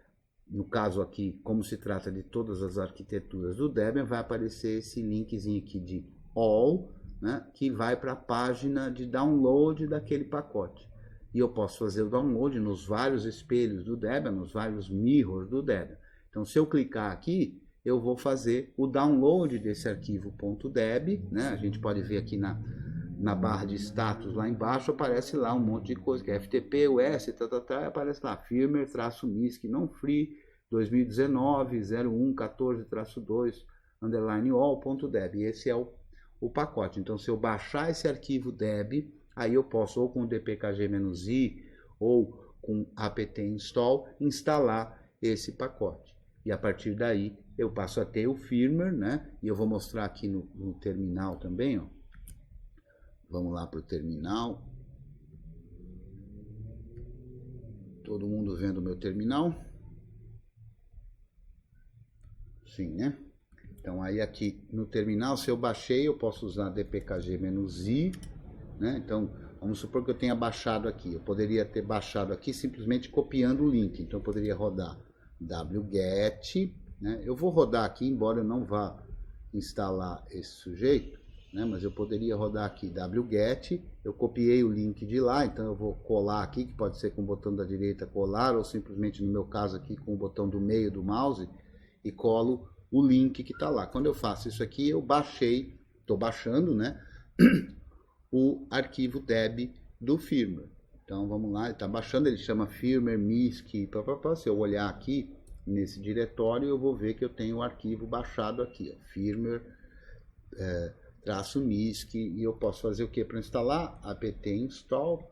no caso aqui, como se trata de todas as arquiteturas do Debian, vai aparecer esse linkzinho aqui de All, né, que vai para a página de download daquele pacote. E eu posso fazer o download nos vários espelhos do Debian, nos vários mirrors do Debian. Então, se eu clicar aqui, eu vou fazer o download desse arquivo .deb, né? A gente pode ver aqui na barra de status lá embaixo, aparece lá um monte de coisa, que é FTP, US, aparece lá, firmware-misc, não free, 2019, 0114-2, underline all.deb. E esse é o pacote. Então, se eu baixar esse arquivo deb, aí eu posso, ou com o dpkg-i, ou com apt install, instalar esse pacote. E a partir daí, eu passo a ter o firmware, né? E eu vou mostrar aqui no terminal também, ó. Vamos lá para o terminal. Todo mundo vendo o meu terminal? Sim, né? Então, aí aqui no terminal, se eu baixei, eu posso usar dpkg-i, né? Então, vamos supor que eu tenha baixado aqui. Eu poderia ter baixado aqui simplesmente copiando o link. Então, eu poderia rodar wget, né? Eu vou rodar aqui, embora eu não vá instalar esse sujeito, né? Mas eu poderia rodar aqui wget, eu copiei o link de lá, então eu vou colar aqui, que pode ser com o botão da direita colar, ou simplesmente no meu caso aqui com o botão do meio do mouse, e colo o link que está lá. Quando eu faço isso aqui, eu baixei, estou baixando, né, o arquivo deb do firmware. Então vamos lá, ele está baixando, ele chama firmware, misc, se eu olhar aqui nesse diretório, eu vou ver que eu tenho o arquivo baixado aqui, ó, firmware, -misc, e eu posso fazer o que para instalar? apt install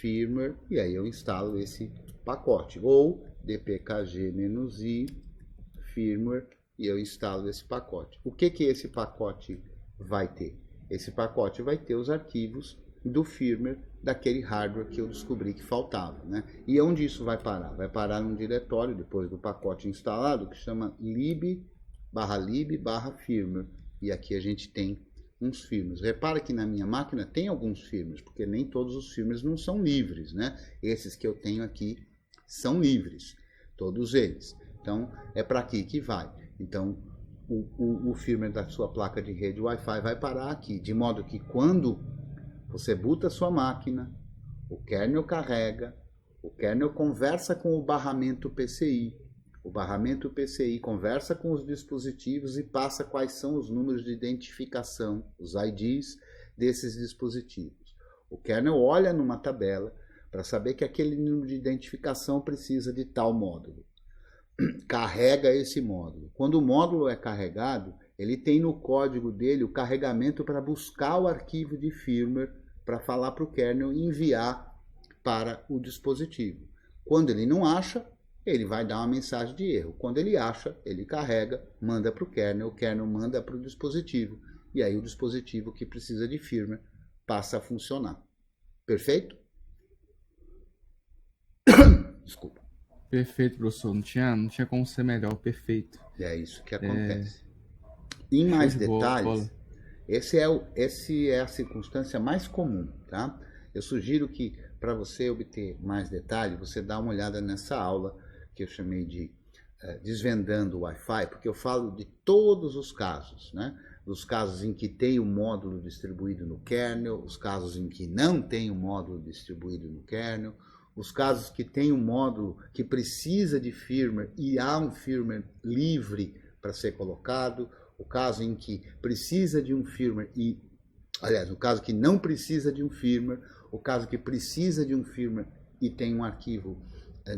/firmware, e aí eu instalo esse pacote, ou dpkg-i firmware, e eu instalo esse pacote. O que esse pacote vai ter? Esse pacote vai ter os arquivos do firmware daquele hardware que eu descobri que faltava, né? E onde isso vai parar? Vai parar num diretório, depois do pacote instalado, que chama lib/lib/firmware. E aqui a gente tem uns firmwares. Repara que na minha máquina tem alguns firmwares, porque nem todos os firmwares não são livres, né? Esses que eu tenho aqui são livres, todos eles. Então, é para aqui que vai. Então, o firmware da sua placa de rede Wi-Fi vai parar aqui, de modo que quando você boota a sua máquina, o kernel carrega, o kernel conversa com o barramento PCI, o barramento PCI conversa com os dispositivos e passa quais são os números de identificação, os IDs desses dispositivos. O kernel olha numa tabela para saber que aquele número de identificação precisa de tal módulo. Carrega esse módulo. Quando o módulo é carregado, ele tem no código dele o carregamento para buscar o arquivo de firmware para falar para o kernel e enviar para o dispositivo. Quando ele não acha, ele vai dar uma mensagem de erro. Quando ele acha, ele carrega, manda para o kernel manda para o dispositivo. E aí o dispositivo que precisa de firmware passa a funcionar. Perfeito? Desculpa. Perfeito, professor. Não tinha como ser melhor. Perfeito. E é isso que acontece. Em mais detalhes, esse é a circunstância mais comum, tá? Eu sugiro que, para você obter mais detalhe, você dá uma olhada nessa aula que eu chamei de Desvendando o Wi-Fi, porque eu falo de todos os casos, né? Os casos em que tem o módulo distribuído no kernel, os casos em que não tem o módulo distribuído no kernel, os casos que tem um módulo que precisa de firmware e há um firmware livre para ser colocado, o caso em que precisa de um firmware o caso que não precisa de um firmware, o caso que precisa de um firmware e tem um arquivo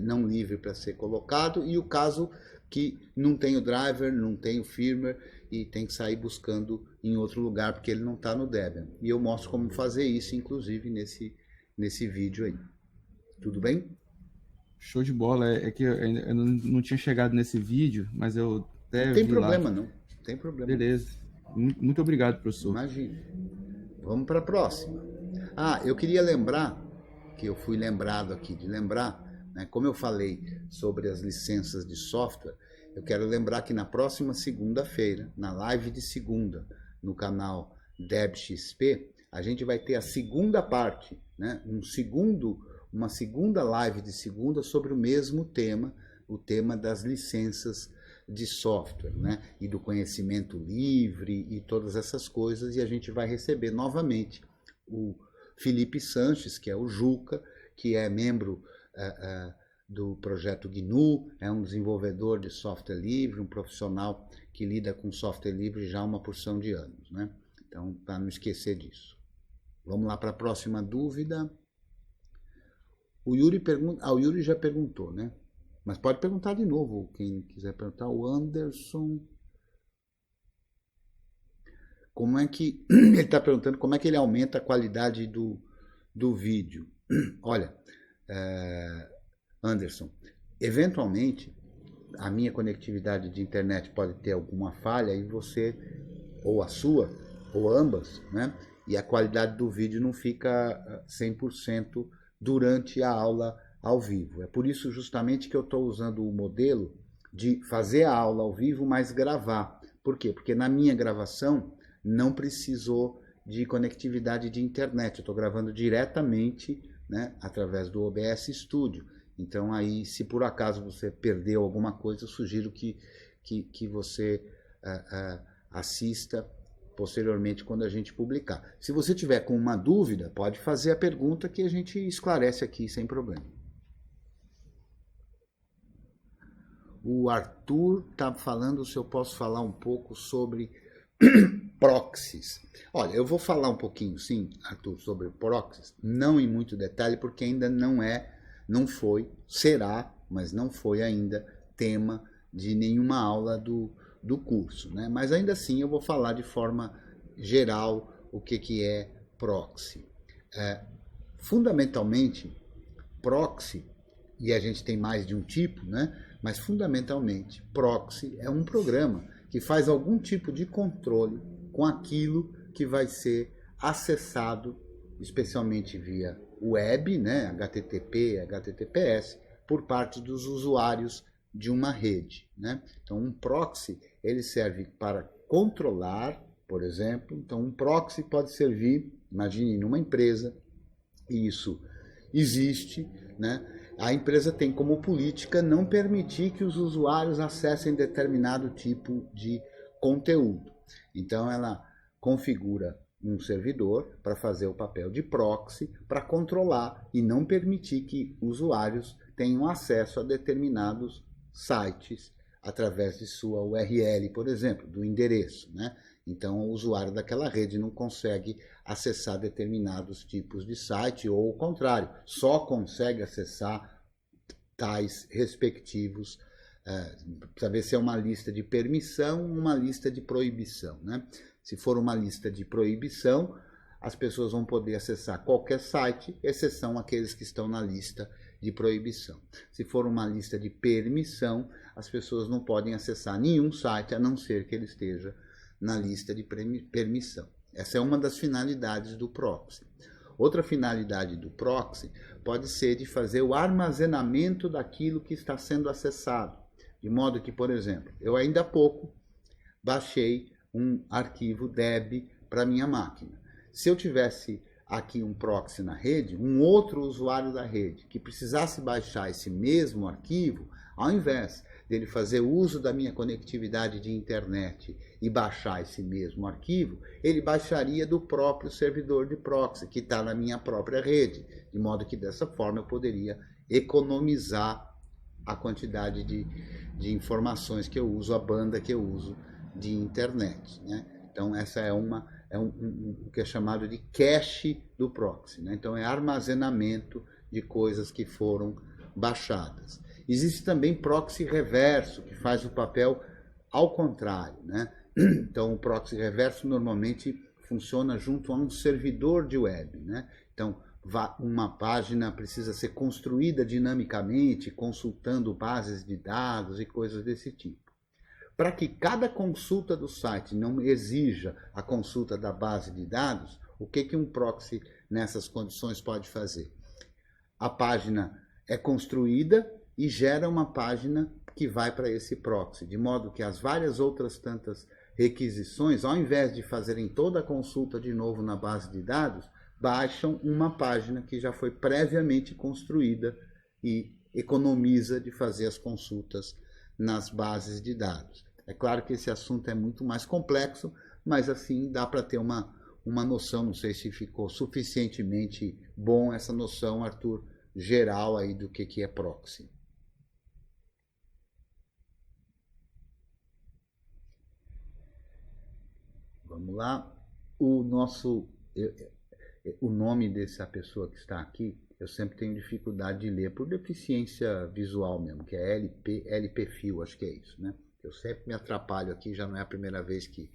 não livre para ser colocado, e o caso que não tem o driver, não tem o firmware e tem que sair buscando em outro lugar porque ele não está no Debian. E eu mostro como fazer isso, inclusive, nesse vídeo aí. Tudo bem? Show de bola. É que eu não tinha chegado nesse vídeo, mas eu até não tem vi problema, lá. não. Tem problema. Beleza. Muito obrigado, professor. Imagina. Vamos para a próxima. Eu queria lembrar, que eu fui lembrado aqui de lembrar, né, como eu falei sobre as licenças de software, eu quero lembrar que na próxima segunda-feira, na live de segunda, no canal DebXP, a gente vai ter a segunda parte, né, uma segunda live de segunda sobre o mesmo tema, o tema das licenças de software, né? E do conhecimento livre e todas essas coisas, e a gente vai receber novamente o Felipe Sanches, que é o Juca, que é membro do projeto GNU, é um desenvolvedor de software livre, um profissional que lida com software livre já há uma porção de anos, né? Então, para não esquecer disso. Vamos lá para a próxima dúvida. O Yuri pergunta, o Yuri já perguntou, né? Mas pode perguntar de novo, quem quiser perguntar. O Anderson. Como é que ele está perguntando como é que ele aumenta a qualidade do vídeo? Olha, Anderson, eventualmente a minha conectividade de internet pode ter alguma falha e você, ou a sua, ou ambas, né? E a qualidade do vídeo não fica 100% durante a aula ao vivo. É por isso justamente que eu estou usando o modelo de fazer a aula ao vivo, mas gravar. Por quê? Porque na minha gravação não precisou de conectividade de internet. Eu estou gravando diretamente, né, através do OBS Studio. Então aí, se por acaso você perdeu alguma coisa, eu sugiro que você assista posteriormente quando a gente publicar. Se você tiver com uma dúvida, pode fazer a pergunta que a gente esclarece aqui sem problema. O Arthur está falando se eu posso falar um pouco sobre proxies. Olha, eu vou falar um pouquinho, sim, Arthur, sobre proxies, não em muito detalhe, porque ainda não foi, será, mas não foi ainda tema de nenhuma aula do curso, né? Mas ainda assim eu vou falar de forma geral o que é proxy. Fundamentalmente, proxy, e a gente tem mais de um tipo, né? Mas fundamentalmente, proxy é um programa que faz algum tipo de controle com aquilo que vai ser acessado, especialmente via web, né? HTTP, HTTPS, por parte dos usuários de uma rede, né? Então, um proxy ele serve para controlar, por exemplo. Então, um proxy pode servir, imagine, numa empresa, e isso existe, né? A empresa tem como política não permitir que os usuários acessem determinado tipo de conteúdo. Então, ela configura um servidor para fazer o papel de proxy, para controlar e não permitir que usuários tenham acesso a determinados sites através de sua URL, por exemplo, do endereço, né? Então, o usuário daquela rede não consegue acessar determinados tipos de site, ou o contrário, só consegue acessar tais respectivos, precisa ver se é uma lista de permissão ou uma lista de proibição, né? Se for uma lista de proibição, as pessoas vão poder acessar qualquer site, exceção aqueles que estão na lista de proibição. Se for uma lista de permissão, as pessoas não podem acessar nenhum site, a não ser que ele esteja na lista de permissão. Essa é uma das finalidades do proxy. Outra finalidade do proxy pode ser de fazer o armazenamento daquilo que está sendo acessado. De modo que, por exemplo, eu ainda há pouco baixei um arquivo DEB para minha máquina. Se eu tivesse aqui um proxy na rede, um outro usuário da rede que precisasse baixar esse mesmo arquivo, ao invés dele fazer uso da minha conectividade de internet e baixar esse mesmo arquivo, ele baixaria do próprio servidor de proxy, que está na minha própria rede, de modo que dessa forma eu poderia economizar a quantidade de informações que eu uso, a banda que eu uso de internet, né? Então essa é o que é chamado de cache do proxy, né? Então é armazenamento de coisas que foram baixadas. Existe também proxy reverso, que faz o papel ao contrário, né? Então o proxy reverso normalmente funciona junto a um servidor de web, né? Então uma página precisa ser construída dinamicamente, consultando bases de dados e coisas desse tipo. Para que cada consulta do site não exija a consulta da base de dados, o que um proxy nessas condições pode fazer? A página é construída e gera uma página que vai para esse proxy, de modo que as várias outras tantas requisições, ao invés de fazerem toda a consulta de novo na base de dados, baixam uma página que já foi previamente construída e economiza de fazer as consultas nas bases de dados. É claro que esse assunto é muito mais complexo, mas assim dá para ter uma noção, não sei se ficou suficientemente bom essa noção, Arthur, geral aí do que é proxy. Vamos lá. O nome dessa pessoa que está aqui, eu sempre tenho dificuldade de ler por deficiência visual mesmo, que é LPFIL, acho que é isso, né? Eu sempre me atrapalho aqui, já não é a primeira vez que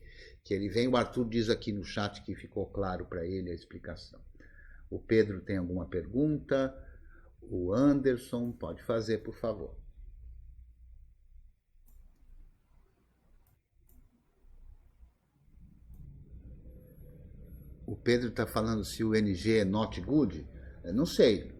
ele vem. O Arthur diz aqui no chat que ficou claro para ele a explicação. O Pedro tem alguma pergunta? O Anderson, pode fazer, por favor. O Pedro está falando se o NG é not good. Eu não sei.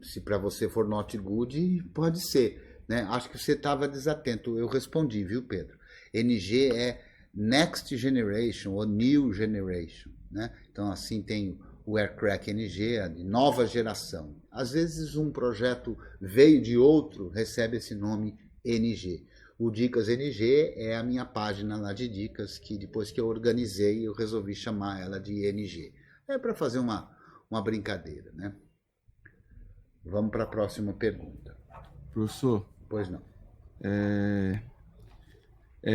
Se para você for not good, pode ser. Né? Acho que você estava desatento. Eu respondi, viu, Pedro? NG é Next Generation ou New Generation. Né? Então, assim, tem o Aircrack NG, a de nova geração. Às vezes, um projeto veio de outro, recebe esse nome NG. O Dicas NG é a minha página lá de dicas, que depois que eu organizei, eu resolvi chamar ela de NG. É para fazer uma brincadeira, né? Vamos para a próxima pergunta. Professor? Pois não.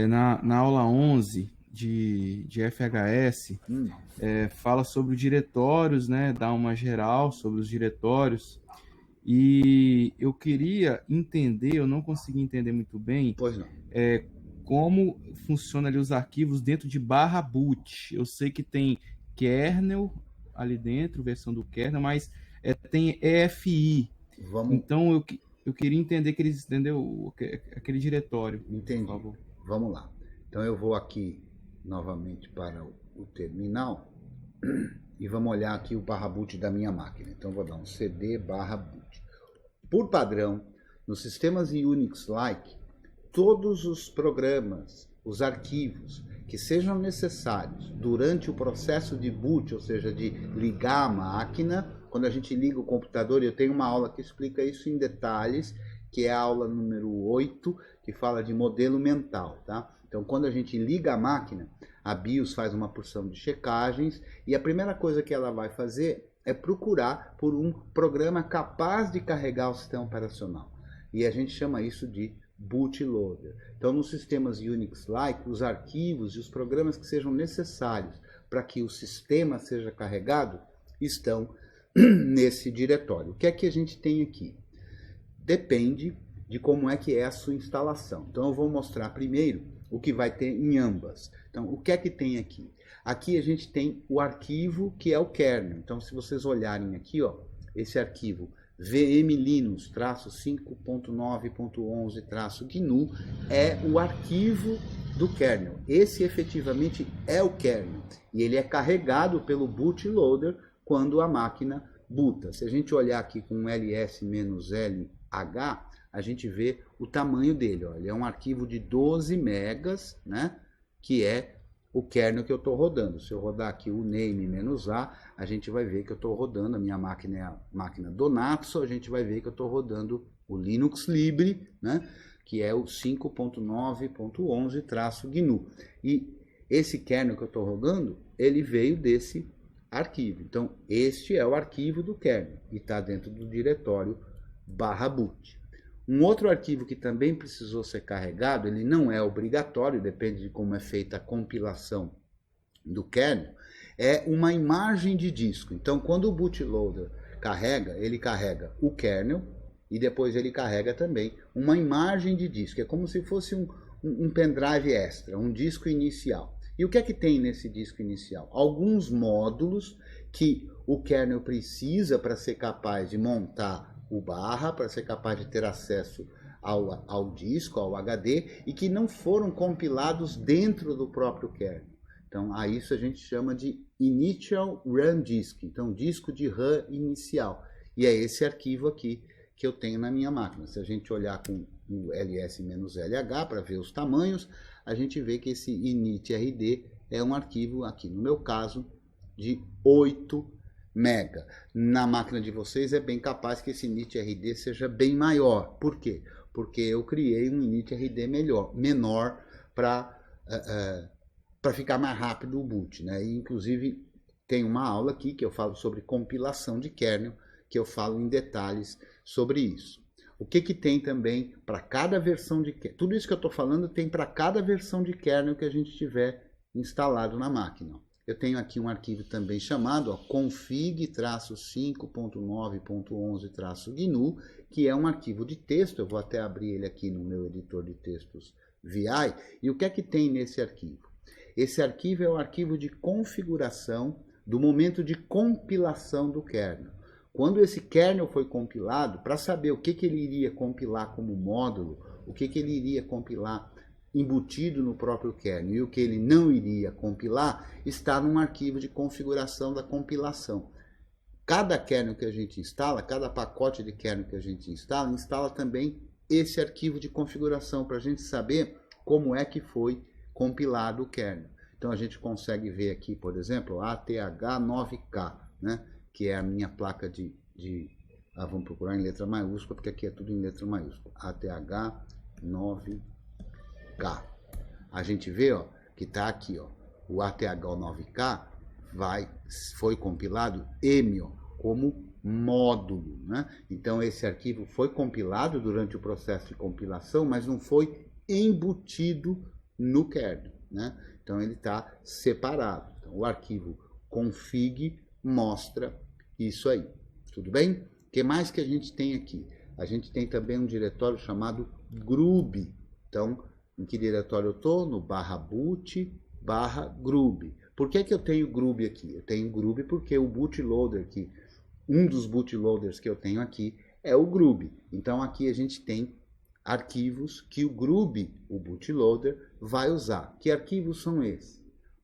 Na aula 11 de FHS, fala sobre os diretórios, né? Dá uma geral sobre os diretórios. E eu queria entender, eu não consegui entender muito bem, pois não. Como funciona ali os arquivos dentro de /boot. Eu sei que tem kernel ali dentro, versão do kernel, mas tem EFI. Então eu queria entender que eles entendeu aquele diretório. Entendi. Por favor. Vamos lá. Então eu vou aqui novamente para o terminal e vamos olhar aqui o /boot da minha máquina. Então eu vou dar um cd /boot. Por padrão, nos sistemas Unix-like, todos os programas, os arquivos que sejam necessários durante o processo de boot, ou seja, de ligar a máquina, quando a gente liga o computador, eu tenho uma aula que explica isso em detalhes, que é a aula número 8, que fala de modelo mental, tá? Então, quando a gente liga a máquina, a BIOS faz uma porção de checagens e a primeira coisa que ela vai fazer é procurar por um programa capaz de carregar o sistema operacional. E a gente chama isso de bootloader. Então, nos sistemas Unix-like, os arquivos e os programas que sejam necessários para que o sistema seja carregado estão nesse diretório. O que é que a gente tem aqui? Depende de como é que é a sua instalação. Então, eu vou mostrar primeiro o que vai ter em ambas. Então, o que é que tem aqui? Aqui a gente tem o arquivo que é o kernel. Então, se vocês olharem aqui, ó, esse arquivo vmlinux-5.9.11-GNU é o arquivo do kernel. Esse efetivamente é o kernel. E ele é carregado pelo bootloader quando a máquina boota. Se a gente olhar aqui com ls-lh, a gente vê o tamanho dele. Ó. Ele é um arquivo de 12 megas, né? Que é o kernel que eu estou rodando. Se eu rodar aqui o name-a, a gente vai ver que eu estou rodando, a minha máquina é a máquina do Natsu, a gente vai ver que eu estou rodando o Linux Libre, né? Que é o 5.9.11-GNU. E esse kernel que eu estou rodando, ele veio desse arquivo. Então, este é o arquivo do kernel e está dentro do diretório /boot. Um outro arquivo que também precisou ser carregado, ele não é obrigatório, depende de como é feita a compilação do kernel, é uma imagem de disco. Então, quando o bootloader carrega, ele carrega o kernel e depois ele carrega também uma imagem de disco. É como se fosse um pendrive extra, um disco inicial. E o que é que tem nesse disco inicial? Alguns módulos que o kernel precisa para ser capaz de montar o para ser capaz de ter acesso ao disco, ao HD, e que não foram compilados dentro do próprio kernel. Então, a isso a gente chama de Initial RAM Disk, então disco de RAM inicial. E é esse arquivo aqui que eu tenho na minha máquina. Se a gente olhar com o ls-lh para ver os tamanhos, a gente vê que esse initrd é um arquivo, aqui no meu caso, de 8 mega. Na máquina de vocês é bem capaz que esse init-RD seja bem maior. Por quê? Porque eu criei um init-RD menor para ficar mais rápido o boot, né? E, inclusive, tem uma aula aqui que eu falo sobre compilação de kernel, que eu falo em detalhes sobre isso. O que tem também para cada versão de kernel? Tudo isso que eu estou falando tem para cada versão de kernel que a gente tiver instalado na máquina. Eu tenho aqui um arquivo também chamado config-5.9.11-GNU, que é um arquivo de texto. Eu vou até abrir ele aqui no meu editor de textos VI. E o que é que tem nesse arquivo? Esse arquivo é o arquivo de configuração do momento de compilação do kernel. Quando esse kernel foi compilado, para saber o que ele iria compilar como módulo, o que ele iria compilar embutido no próprio kernel e o que ele não iria compilar, está num arquivo de configuração da compilação. Cada kernel que a gente instala, cada pacote de kernel que a gente instala também esse arquivo de configuração para a gente saber como é que foi compilado o kernel. Então a gente consegue ver aqui, por exemplo, ATH9K, né? Que é a minha placa vamos procurar em letra maiúscula, porque aqui é tudo em letra maiúscula. ATH9K. A gente vê, ó, que está aqui, ó, o ATH9K foi compilado como módulo, né? Então esse arquivo foi compilado durante o processo de compilação, mas não foi embutido no kernel, né? Então ele está separado. Então, o arquivo config mostra isso aí. Tudo bem? O que mais que a gente tem aqui? A gente tem também um diretório chamado grub. Então, em que diretório eu estou? No /boot /grub. Por que eu tenho grub aqui? Eu tenho grub porque o bootloader aqui, um dos bootloaders que eu tenho aqui é o grub. Então aqui a gente tem arquivos que o grub, o bootloader, vai usar. Que arquivos são esses?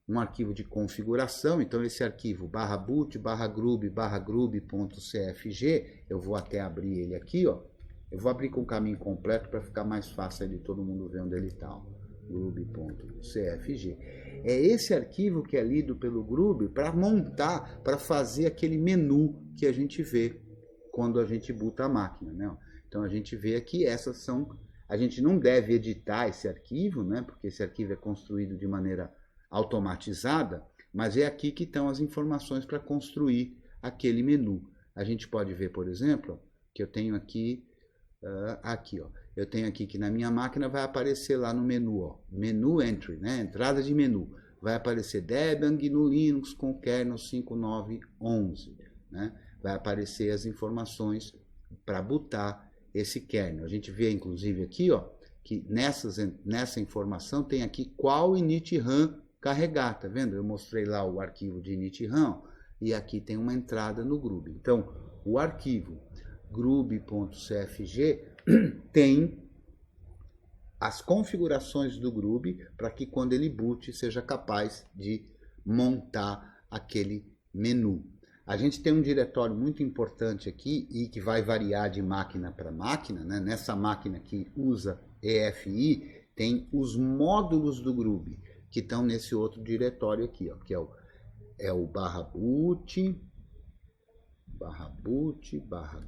Um arquivo de configuração, então esse arquivo /boot /grub.cfg, eu vou até abrir ele aqui, ó. Eu vou abrir com o caminho completo para ficar mais fácil de todo mundo ver onde ele está. grub.cfg. É esse arquivo que é lido pelo grub para montar, para fazer aquele menu que a gente vê quando a gente boota a máquina, né? Então a gente vê aqui, essas são... A gente não deve editar esse arquivo, né? Porque esse arquivo é construído de maneira automatizada, mas é aqui que estão as informações para construir aquele menu. A gente pode ver, por exemplo, que eu tenho aqui, ó, eu tenho aqui que na minha máquina vai aparecer lá no menu, ó, menu entry, né? Entrada de menu. Vai aparecer Debian GNU Linux com kernel 5911, né? Vai aparecer as informações para bootar esse kernel. A gente vê, inclusive, aqui, ó, que nessa informação tem aqui qual init-RAM carregar, tá vendo? Eu mostrei lá o arquivo de init-RAM e aqui tem uma entrada no grub. Então, o arquivo grub.cfg tem as configurações do grub para que quando ele boot seja capaz de montar aquele menu. A gente tem um diretório muito importante aqui e que vai variar de máquina para máquina, né? Nessa máquina que usa EFI, tem os módulos do grub, que estão nesse outro diretório aqui, ó, que é o /boot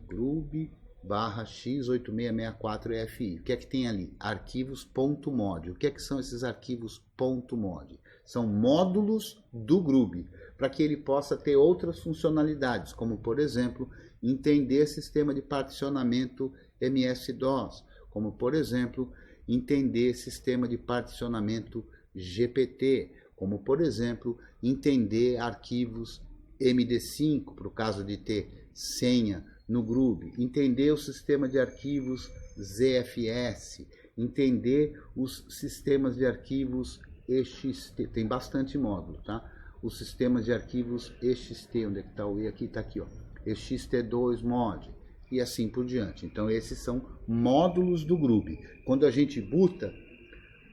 /grub /x8664EFI. O que é que tem ali? Arquivos .mod. O que é que são esses arquivos .mod? São módulos do grub, para que ele possa ter outras funcionalidades, como, por exemplo, entender sistema de particionamento MS-DOS, como, por exemplo, entender sistema de particionamento GPT, como, por exemplo, entender arquivos MD5, para o caso de ter senha no grub, entender o sistema de arquivos ZFS, entender os sistemas de arquivos EXT, tem bastante módulo, tá? Os sistemas de arquivos EXT, onde é que está o E aqui? Está aqui, ó, EXT2 mod, e assim por diante. Então esses são módulos do grub. Quando a gente boota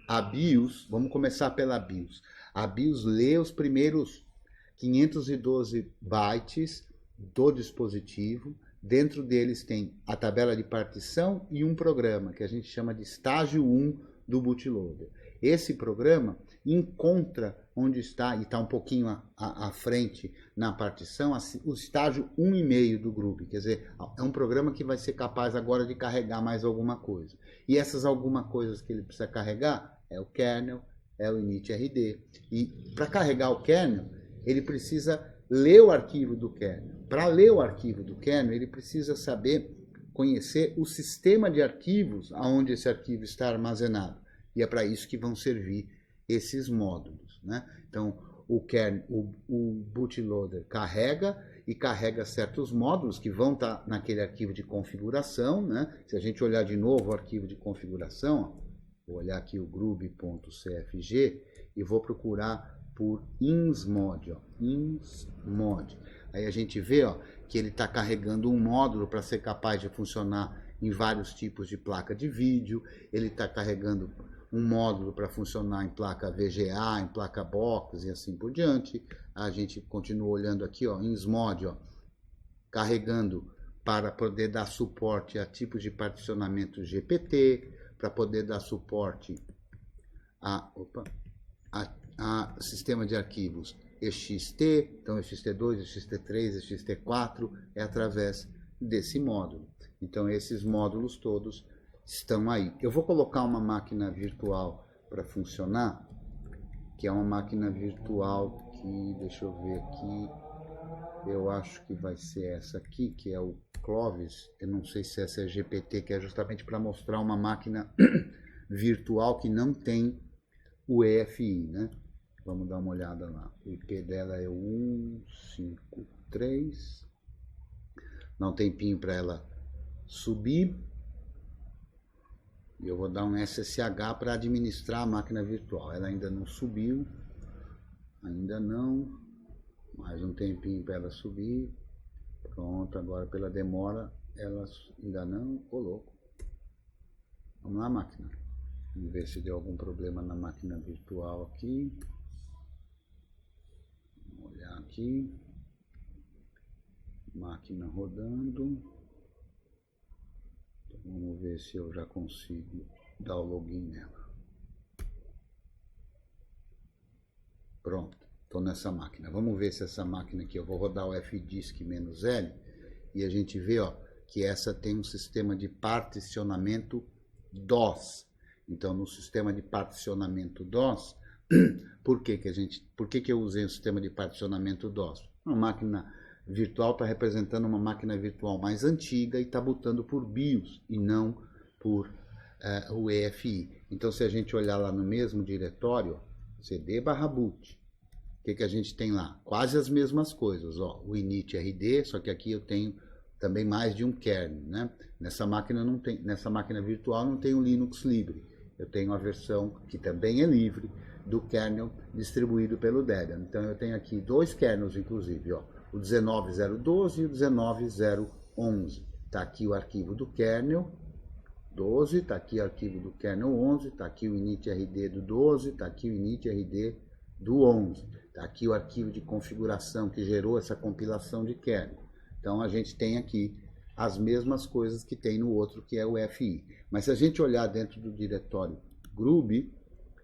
a BIOS, vamos começar pela BIOS. A BIOS lê os primeiros 512 bytes do dispositivo. Dentro deles tem a tabela de partição e um programa que a gente chama de estágio 1 do bootloader. Esse programa encontra onde está, e está um pouquinho à frente na partição, o estágio 1,5 do Groovy. Quer dizer, é um programa que vai ser capaz agora de carregar mais alguma coisa. E essas alguma coisas que ele precisa carregar é o kernel, é o initrd. E para carregar o kernel, ele precisa ler o arquivo do kernel. Para ler o arquivo do kernel, ele precisa saber, conhecer o sistema de arquivos onde esse arquivo está armazenado. E é para isso que vão servir esses módulos, né? Então, o bootloader carrega e carrega certos módulos que vão estar naquele arquivo de configuração, né? Se a gente olhar de novo o arquivo de configuração, ó, vou olhar aqui o groovy.cfg e vou procurar por insmod, ó, insmod. Aí a gente vê, ó, que ele está carregando um módulo para ser capaz de funcionar em vários tipos de placa de vídeo, ele está carregando um módulo para funcionar em placa VGA, em placa box e assim por diante. A gente continua olhando aqui, ó, insmod, ó, carregando para poder dar suporte a tipos de particionamento GPT, para poder dar suporte a sistema de arquivos EXT, então EXT2, EXT3, EXT4, é através desse módulo. Então esses módulos todos estão aí. Eu vou colocar uma máquina virtual para funcionar, que é uma máquina virtual que, deixa eu ver aqui, eu acho que vai ser essa aqui, que é o Clovis. Eu não sei se essa é GPT, que é justamente para mostrar uma máquina virtual que não tem o EFI, né? Vamos dar uma olhada lá. O IP dela é o 153. Dá um tempinho para ela subir. E eu vou dar um SSH para administrar a máquina virtual. Ela ainda não subiu. Ainda não. Mais um tempinho para ela subir. Pronto, agora pela demora, ela ainda não. Ô, louco. Vamos lá, máquina. Vamos ver se deu algum problema na máquina virtual aqui. Vamos olhar aqui. Máquina rodando. Então, vamos ver se eu já consigo dar o login nela. Pronto, estou nessa máquina. Vamos ver se essa máquina aqui, eu vou rodar o fdisk-L e a gente vê, ó, que essa tem um sistema de particionamento DOS. Então, no sistema de particionamento DOS, por que eu usei o sistema de particionamento DOS? Uma máquina virtual está representando uma máquina virtual mais antiga e está botando por BIOS e não por o EFI. Então, se a gente olhar lá no mesmo diretório, cd/boot, o que a gente tem lá? Quase as mesmas coisas, ó, o initrd, só que aqui eu tenho também mais de um kernel, né? Nessa máquina virtual não tem o Linux livre. Eu tenho a versão que também é livre do kernel distribuído pelo Debian. Então eu tenho aqui dois kernels, inclusive, ó, o 19012 e o 19011. Está aqui o arquivo do kernel 12, está aqui o arquivo do kernel 11, está aqui o initrd do 12, está aqui o initrd do 11. Está aqui o arquivo de configuração que gerou essa compilação de kernel. Então a gente tem aqui as mesmas coisas que tem no outro, que é o FI. Mas se a gente olhar dentro do diretório Groovy,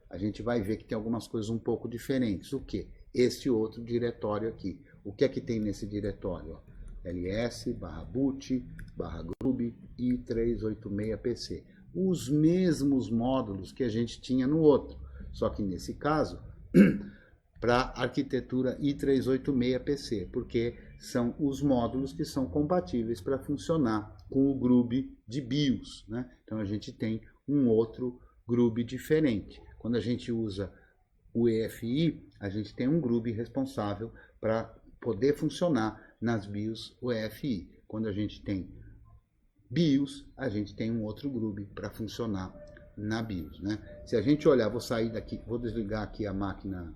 a gente vai ver que tem algumas coisas um pouco diferentes. O que? Este outro diretório aqui. O que é que tem nesse diretório? ls/boot/groovy i386pc. Os mesmos módulos que a gente tinha no outro. Só que nesse caso, para a arquitetura i386pc, porque são os módulos que são compatíveis para funcionar com o Groovy de BIOS, né? Então a gente tem um outro Groovy diferente. Quando a gente usa o EFI, a gente tem um Groovy responsável para poder funcionar nas BIOS UEFI. Quando a gente tem BIOS, a gente tem um outro Groovy para funcionar na BIOS, né? Se a gente olhar, vou sair daqui, vou desligar aqui a máquina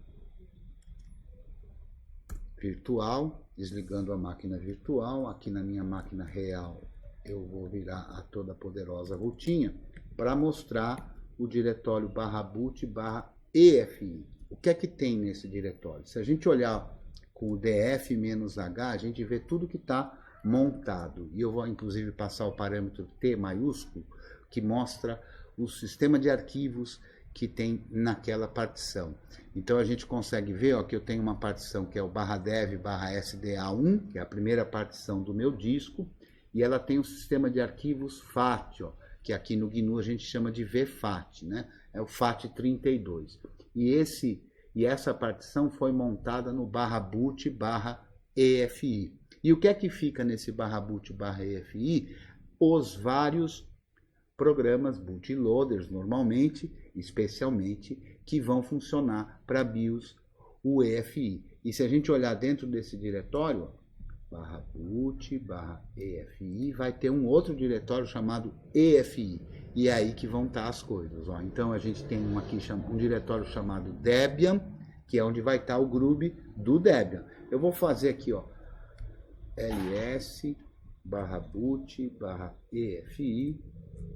virtual, desligando a máquina virtual. Aqui na minha máquina real eu vou virar a toda poderosa rotinha para mostrar o diretório /boot/EFI. O que é que tem nesse diretório? Se a gente olhar com o df-h, a gente vê tudo que está montado. E eu vou inclusive passar o parâmetro T maiúsculo, que mostra o sistema de arquivos que tem naquela partição. Então a gente consegue ver, ó, que eu tenho uma partição que é o /dev/sda1, que é a primeira partição do meu disco, e ela tem um sistema de arquivos FAT, ó, que aqui no GNU a gente chama de VFAT, né? É o FAT32. E essa partição foi montada no /boot/EFI. E o que é que fica nesse /boot/EFI? Os vários programas bootloaders, normalmente, especialmente, que vão funcionar para BIOS UEFI. E se a gente olhar dentro desse diretório, /boot/EFI, vai ter um outro diretório chamado EFI. E é aí que vão estar as coisas. Ó. Então a gente tem aqui um diretório chamado Debian, que é onde vai estar o GRUB do Debian. Eu vou fazer aqui, ó, ls/boot/EFI,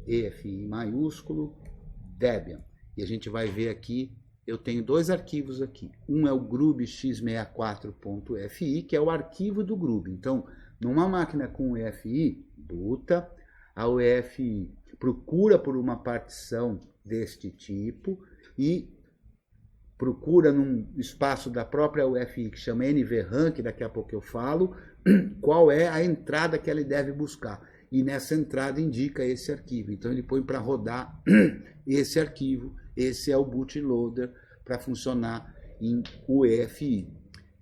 EFI maiúsculo, Debian. E a gente vai ver aqui, eu tenho dois arquivos aqui. Um é o grub.x64.fi, que é o arquivo do GRUB. Então, numa máquina com EFI, boota, a UEFI procura por uma partição deste tipo e procura num espaço da própria UEFI que chama NVRAM, que daqui a pouco eu falo, qual é a entrada que ele deve buscar. E nessa entrada indica esse arquivo. Então ele põe para rodar esse arquivo. Esse é o bootloader para funcionar em UEFI.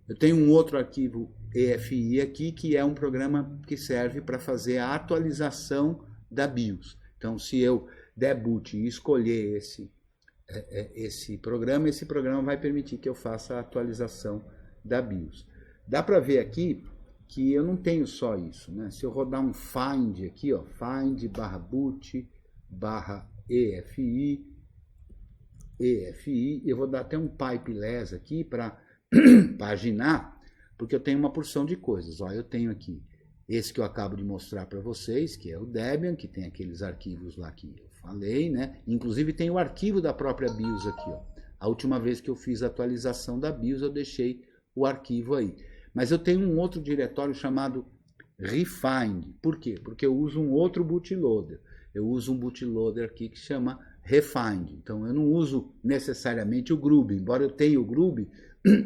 Eu tenho um outro arquivo EFI aqui, que é um programa que serve para fazer a atualização da BIOS. Então, se eu der boot e escolher esse programa vai permitir que eu faça a atualização da BIOS. Dá para ver aqui que eu não tenho só isso, né? Se eu rodar um find aqui, ó, find/boot/EFI, eu vou dar até um pipeless aqui para paginar, porque eu tenho uma porção de coisas. Ó, eu tenho aqui esse que eu acabo de mostrar para vocês, que é o Debian, que tem aqueles arquivos lá que eu falei, né? Inclusive tem o arquivo da própria BIOS aqui, ó. A última vez que eu fiz a atualização da BIOS, eu deixei o arquivo aí. Mas eu tenho um outro diretório chamado Refind. Por quê? Porque eu uso um outro bootloader. Eu uso um bootloader aqui que chama Refind. Então eu não uso necessariamente o GRUB. Embora eu tenha o GRUB,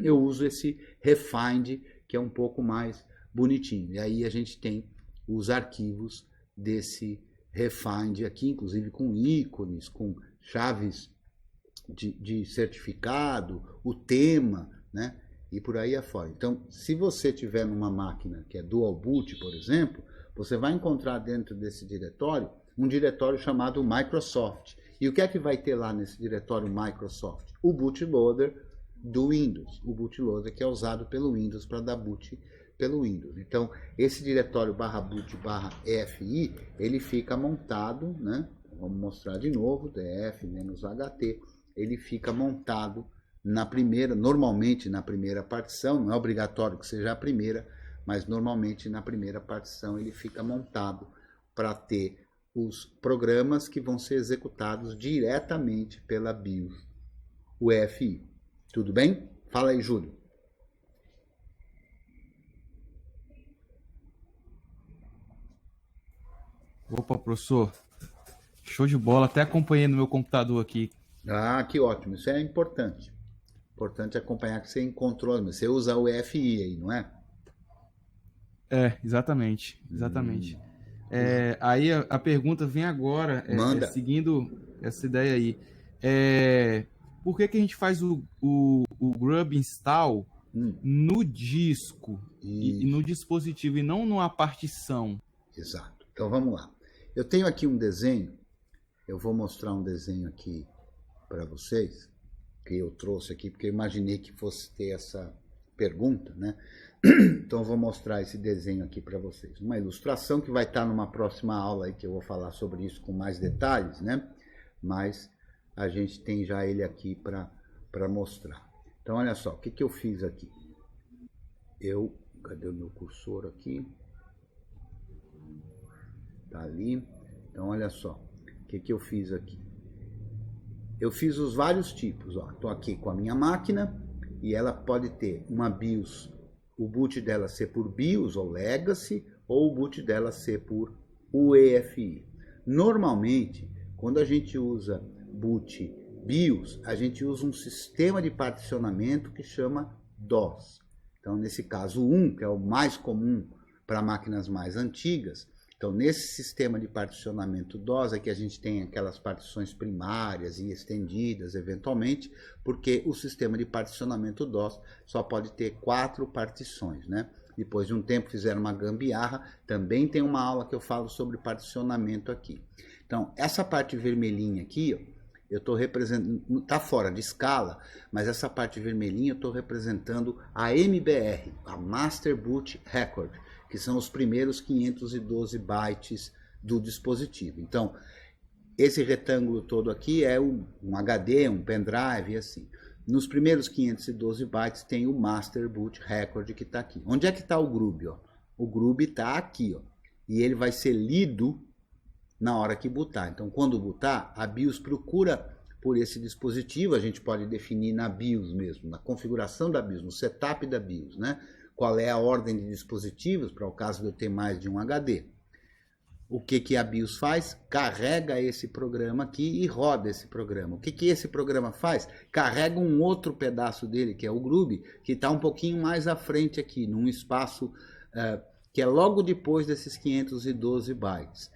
eu uso esse Refind, que é um pouco mais bonitinho. E aí a gente tem os arquivos desse Refind aqui, inclusive com ícones, com chaves de certificado, o tema, né? E por aí afora. Então, se você tiver numa máquina que é dual boot, por exemplo, você vai encontrar dentro desse diretório um diretório chamado Microsoft. E o que é que vai ter lá nesse diretório Microsoft? O bootloader do Windows. O bootloader que é usado pelo Windows para dar boot pelo Windows. Então, esse diretório /boot/EFI, ele fica montado, né? Vamos mostrar de novo, df-ht, ele fica montado na primeira, normalmente na primeira partição, não é obrigatório que seja a primeira, mas normalmente na primeira partição ele fica montado para ter os programas que vão ser executados diretamente pela BIOS UEFI. Tudo bem? Fala aí, Júlio. Opa, professor. Show de bola. Até acompanhei no meu computador aqui. Ah, que ótimo. Isso é importante. Importante acompanhar que você encontrou. Você usa o EFI aí, não é? É, exatamente. Exatamente. Aí a pergunta vem agora, seguindo essa ideia aí. Por que a gente faz o grub install no disco e no dispositivo e não numa partição? Exato. Então vamos lá. Eu tenho aqui um desenho. Eu vou mostrar um desenho aqui para vocês, que eu trouxe aqui, porque eu imaginei que fosse ter essa pergunta, né? Então eu vou mostrar esse desenho aqui para vocês. Uma ilustração que vai estar numa próxima aula aí, que eu vou falar sobre isso com mais detalhes, né? Mas a gente tem já ele aqui para mostrar. Então olha só, o que eu fiz aqui? Cadê o meu cursor aqui? Tá ali. Então olha só, o que eu fiz aqui? Eu fiz os vários tipos, ó. Estou aqui com a minha máquina e ela pode ter uma BIOS, o boot dela ser por BIOS ou Legacy, ou o boot dela ser por UEFI. Normalmente, Quando a gente usa boot BIOS, a gente usa um sistema de particionamento que chama DOS. Então, nesse caso 1, que é o mais comum para máquinas mais antigas, então nesse sistema de particionamento DOS é que a gente tem aquelas partições primárias e estendidas eventualmente, porque o sistema de particionamento DOS só pode ter 4 partições, né? Depois de um tempo fizeram uma gambiarra, também tem uma aula que eu falo sobre particionamento aqui. Então, essa parte vermelhinha aqui, ó, eu estou representando, está fora de escala, mas essa parte vermelhinha eu estou representando a MBR, a Master Boot Record, que são os primeiros 512 bytes do dispositivo. Então, esse retângulo todo aqui é um HD, um pendrive e assim. Nos primeiros 512 bytes tem o Master Boot Record que está aqui. Onde é que está o GRUB? Ó? O GRUB está aqui, ó, e ele vai ser lido na hora que bootar. Então, quando bootar, a BIOS procura por esse dispositivo, a gente pode definir na BIOS mesmo, na configuração da BIOS, no setup da BIOS, né? Qual é a ordem de dispositivos, para o caso de eu ter mais de um HD. O que a BIOS faz? Carrega esse programa aqui e roda esse programa. O que esse programa faz? Carrega um outro pedaço dele, que é o GRUB, que está um pouquinho mais à frente aqui, num espaço que é logo depois desses 512 bytes.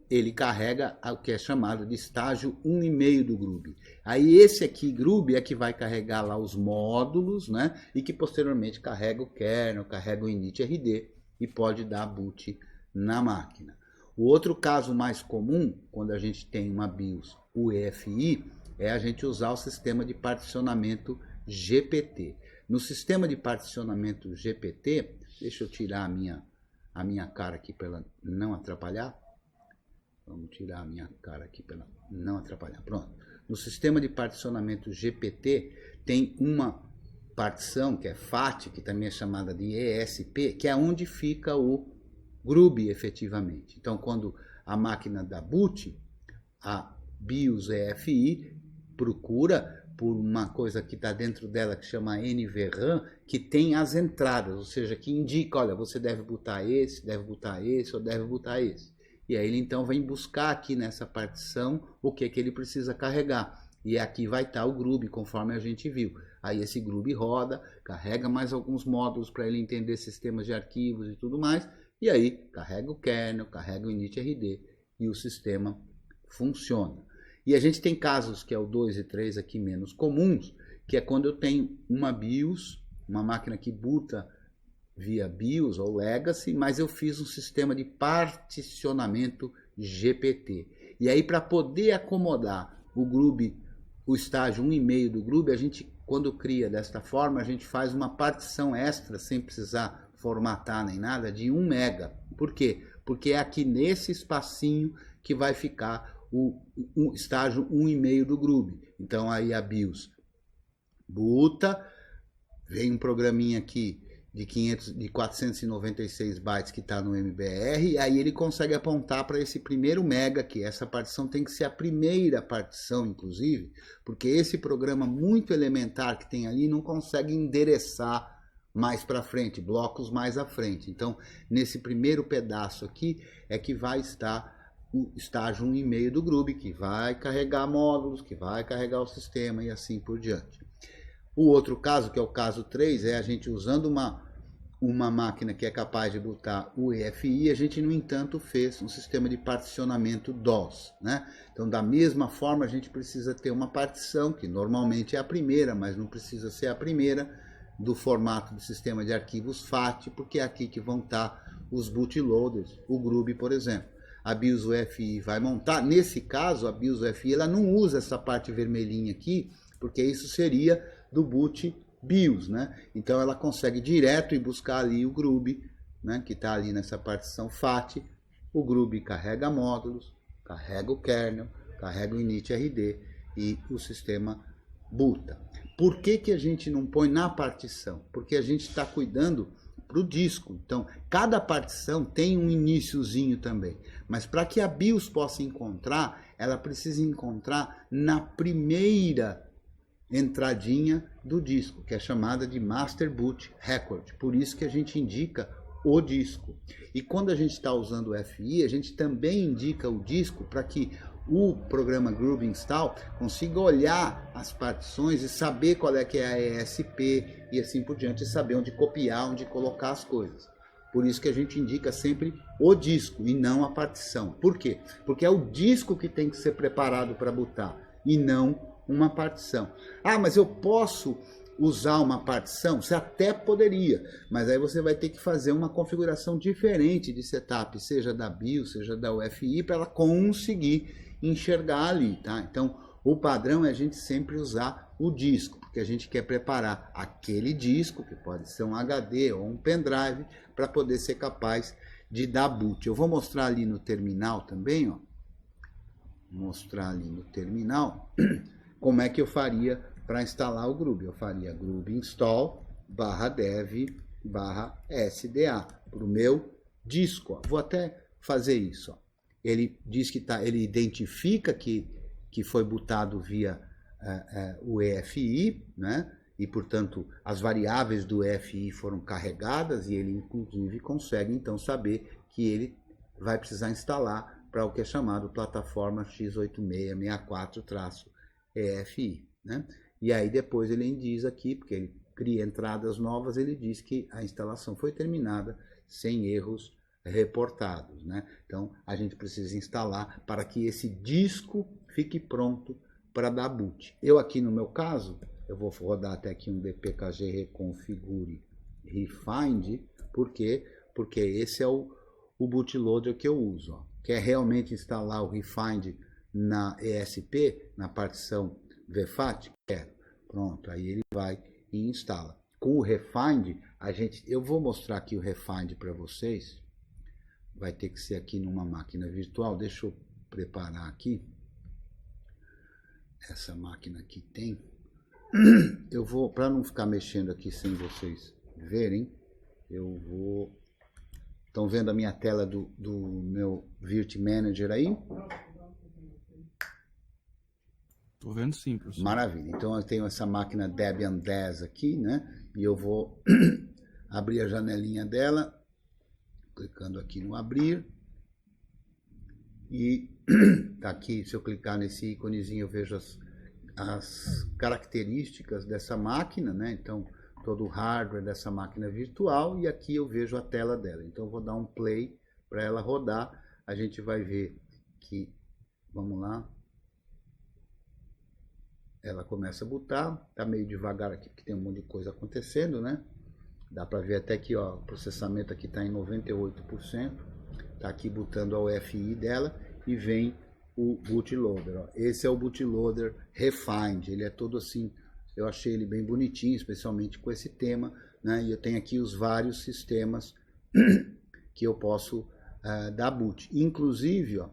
Ele carrega o que é chamado de estágio 1,5 do GRUB. Aí esse aqui, GRUB, é que vai carregar lá os módulos, né? E que posteriormente carrega o kernel, carrega o init.rd e pode dar boot na máquina. O outro caso mais comum, quando a gente tem uma BIOS UEFI, é a gente usar o sistema de particionamento GPT. No sistema de particionamento GPT, deixa eu tirar a minha cara aqui para ela não atrapalhar. Vamos tirar a minha cara aqui para não atrapalhar. Pronto. No sistema de particionamento GPT tem uma partição que é FAT, que também é chamada de ESP, que é onde fica o GRUB efetivamente. Então, quando a máquina dá boot, a BIOS EFI procura por uma coisa que está dentro dela que chama NVRAM, que tem as entradas, ou seja, que indica, olha, você deve botar esse ou deve botar esse. E aí ele então vem buscar aqui nessa partição o que ele precisa carregar. E aqui vai estar o GRUB, conforme a gente viu. Aí esse GRUB roda, carrega mais alguns módulos para ele entender sistemas de arquivos e tudo mais. E aí carrega o kernel, carrega o init.rd e o sistema funciona. E a gente tem casos que é o 2 e 3 aqui menos comuns, que é quando eu tenho uma BIOS, uma máquina que boota via BIOS ou Legacy, mas eu fiz um sistema de particionamento GPT. E aí, para poder acomodar o GRUB, o estágio 1,5 do GRUB, a gente, quando cria desta forma, a gente faz uma partição extra, sem precisar formatar nem nada, de 1 mega. Por quê? Porque é aqui nesse espacinho que vai ficar o estágio 1,5 do GRUB. Então, aí a BIOS boota, vem um programinha aqui de 496 bytes que está no MBR, e aí ele consegue apontar para esse primeiro mega aqui. Essa partição tem que ser a primeira partição, inclusive, porque esse programa muito elementar que tem ali não consegue endereçar mais para frente, blocos mais à frente. Então, nesse primeiro pedaço aqui é que vai estar o estágio 1,5 do GRUB, que vai carregar módulos, que vai carregar o sistema e assim por diante. O outro caso, que é o caso 3, é a gente usando uma máquina que é capaz de botar o EFI, a gente, no entanto, fez um sistema de particionamento DOS, né? Então, da mesma forma, a gente precisa ter uma partição, que normalmente é a primeira, mas não precisa ser a primeira, do formato do sistema de arquivos FAT, porque é aqui que vão estar os bootloaders, o GRUB, por exemplo. A BIOS UEFI vai montar, nesse caso, a BIOS UEFI ela não usa essa parte vermelhinha aqui, porque isso seria do boot BIOS, né? Então ela consegue direto ir buscar ali o GRUB, né? Que está ali nessa partição FAT. O GRUB carrega módulos, carrega o kernel, carrega o init.rd e o sistema boota. Por que a gente não põe na partição? Porque a gente está cuidando para o disco. Então, cada partição tem um iniciozinho também. Mas para que a BIOS possa encontrar, ela precisa encontrar na primeira entradinha do disco, que é chamada de Master Boot Record. Por isso que a gente indica o disco. E quando a gente está usando o FI, a gente também indica o disco para que o programa Groovy Install consiga olhar as partições e saber qual é que é a ESP e assim por diante, e saber onde copiar, onde colocar as coisas. Por isso que a gente indica sempre o disco e não a partição. Por quê? Porque é o disco que tem que ser preparado para botar e não uma partição. Ah, mas eu posso usar uma partição? Você até poderia, mas aí você vai ter que fazer uma configuração diferente de setup, seja da BIOS, seja da UFI, para ela conseguir enxergar ali, tá? Então, o padrão é a gente sempre usar o disco, porque a gente quer preparar aquele disco, que pode ser um HD ou um pendrive, para poder ser capaz de dar boot. Eu vou mostrar ali no terminal também, ó. Mostrar ali no terminal como é que eu faria para instalar o Groovy. Eu faria groovy install /dev /sda para o meu disco. Ó. Vou até fazer isso. Ó. Ele diz que ele identifica que foi bootado via o EFI, né? E, portanto, as variáveis do EFI foram carregadas e ele, inclusive, consegue, então, saber que ele vai precisar instalar para o que é chamado plataforma x8664-EFI, né? E aí, depois, ele diz aqui, porque ele cria entradas novas, ele diz que a instalação foi terminada sem erros reportados, né? Então, a gente precisa instalar para que esse disco fique pronto para dar boot. Eu aqui, no meu caso, eu vou rodar até aqui um dpkg reconfigure refind, por quê? Porque esse é o bootloader que eu uso. Ó. Quer realmente instalar o refind na ESP, na partição VFAT? Quero. Pronto, aí ele vai e instala. Com o refind, eu vou mostrar aqui o refind para vocês. Vai ter que ser aqui numa máquina virtual. Deixa eu preparar aqui. Essa máquina aqui tem. Eu vou, para não ficar mexendo aqui sem vocês verem, eu vou... Estão vendo a minha tela do meu Virt Manager aí? Tô vendo sim, professor. Maravilha. Então eu tenho essa máquina Debian 10 aqui, né? E eu vou abrir a janelinha dela, clicando aqui no abrir. E tá aqui, se eu clicar nesse íconezinho, eu vejo as características dessa máquina, né? Então, todo o hardware dessa máquina virtual, e aqui eu vejo a tela dela. Então, eu vou dar um play para ela rodar. A gente vai ver que, vamos lá, ela começa a botar, tá meio devagar aqui, porque tem um monte de coisa acontecendo, né? Dá para ver até que, ó, o processamento aqui está em 98%, tá aqui botando a UFI dela, e vem o bootloader. Ó. Esse é o bootloader Refind, ele é todo assim, eu achei ele bem bonitinho, especialmente com esse tema, né? E eu tenho aqui os vários sistemas que eu posso dar boot. Inclusive, ó,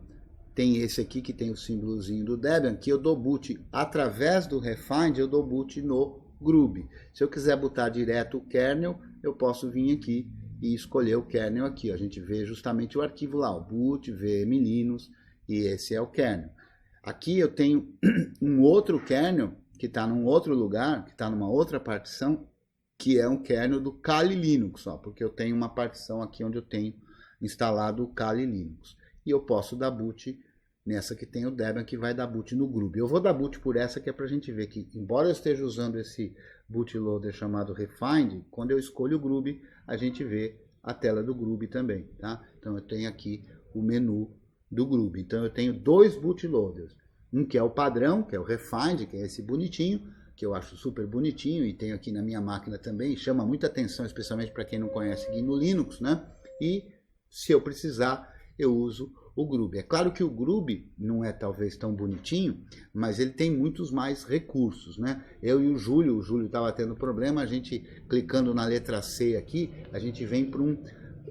tem esse aqui que tem o símbolozinho do Debian, que eu dou boot através do Refind, eu dou boot no Groovy. Se eu quiser botar direto o kernel, eu posso vir aqui e escolher o kernel aqui. Ó. A gente vê justamente o arquivo lá, o boot, vm-linux, e esse é o kernel. Aqui eu tenho um outro kernel que está num outro lugar, que está numa outra partição, que é um kernel do Kali Linux, ó, porque eu tenho uma partição aqui onde eu tenho instalado o Kali Linux. E eu posso dar boot nessa que tem o Debian, que vai dar boot no Groovy. Eu vou dar boot por essa, que é para a gente ver que, embora eu esteja usando esse bootloader chamado Refind, quando eu escolho o Groovy, a gente vê a tela do Groovy também, tá? Então eu tenho aqui o menu do Groovy. Então eu tenho dois bootloaders. Um que é o padrão, que é o Refind, que é esse bonitinho, que eu acho super bonitinho, e tenho aqui na minha máquina também, chama muita atenção, especialmente para quem não conhece GNU Linux, né? E se eu precisar, eu uso o Groovy. É claro que o Groovy não é talvez tão bonitinho, mas ele tem muitos mais recursos, né? Eu e o Júlio estava tendo problema, a gente clicando na letra C aqui, a gente vem para um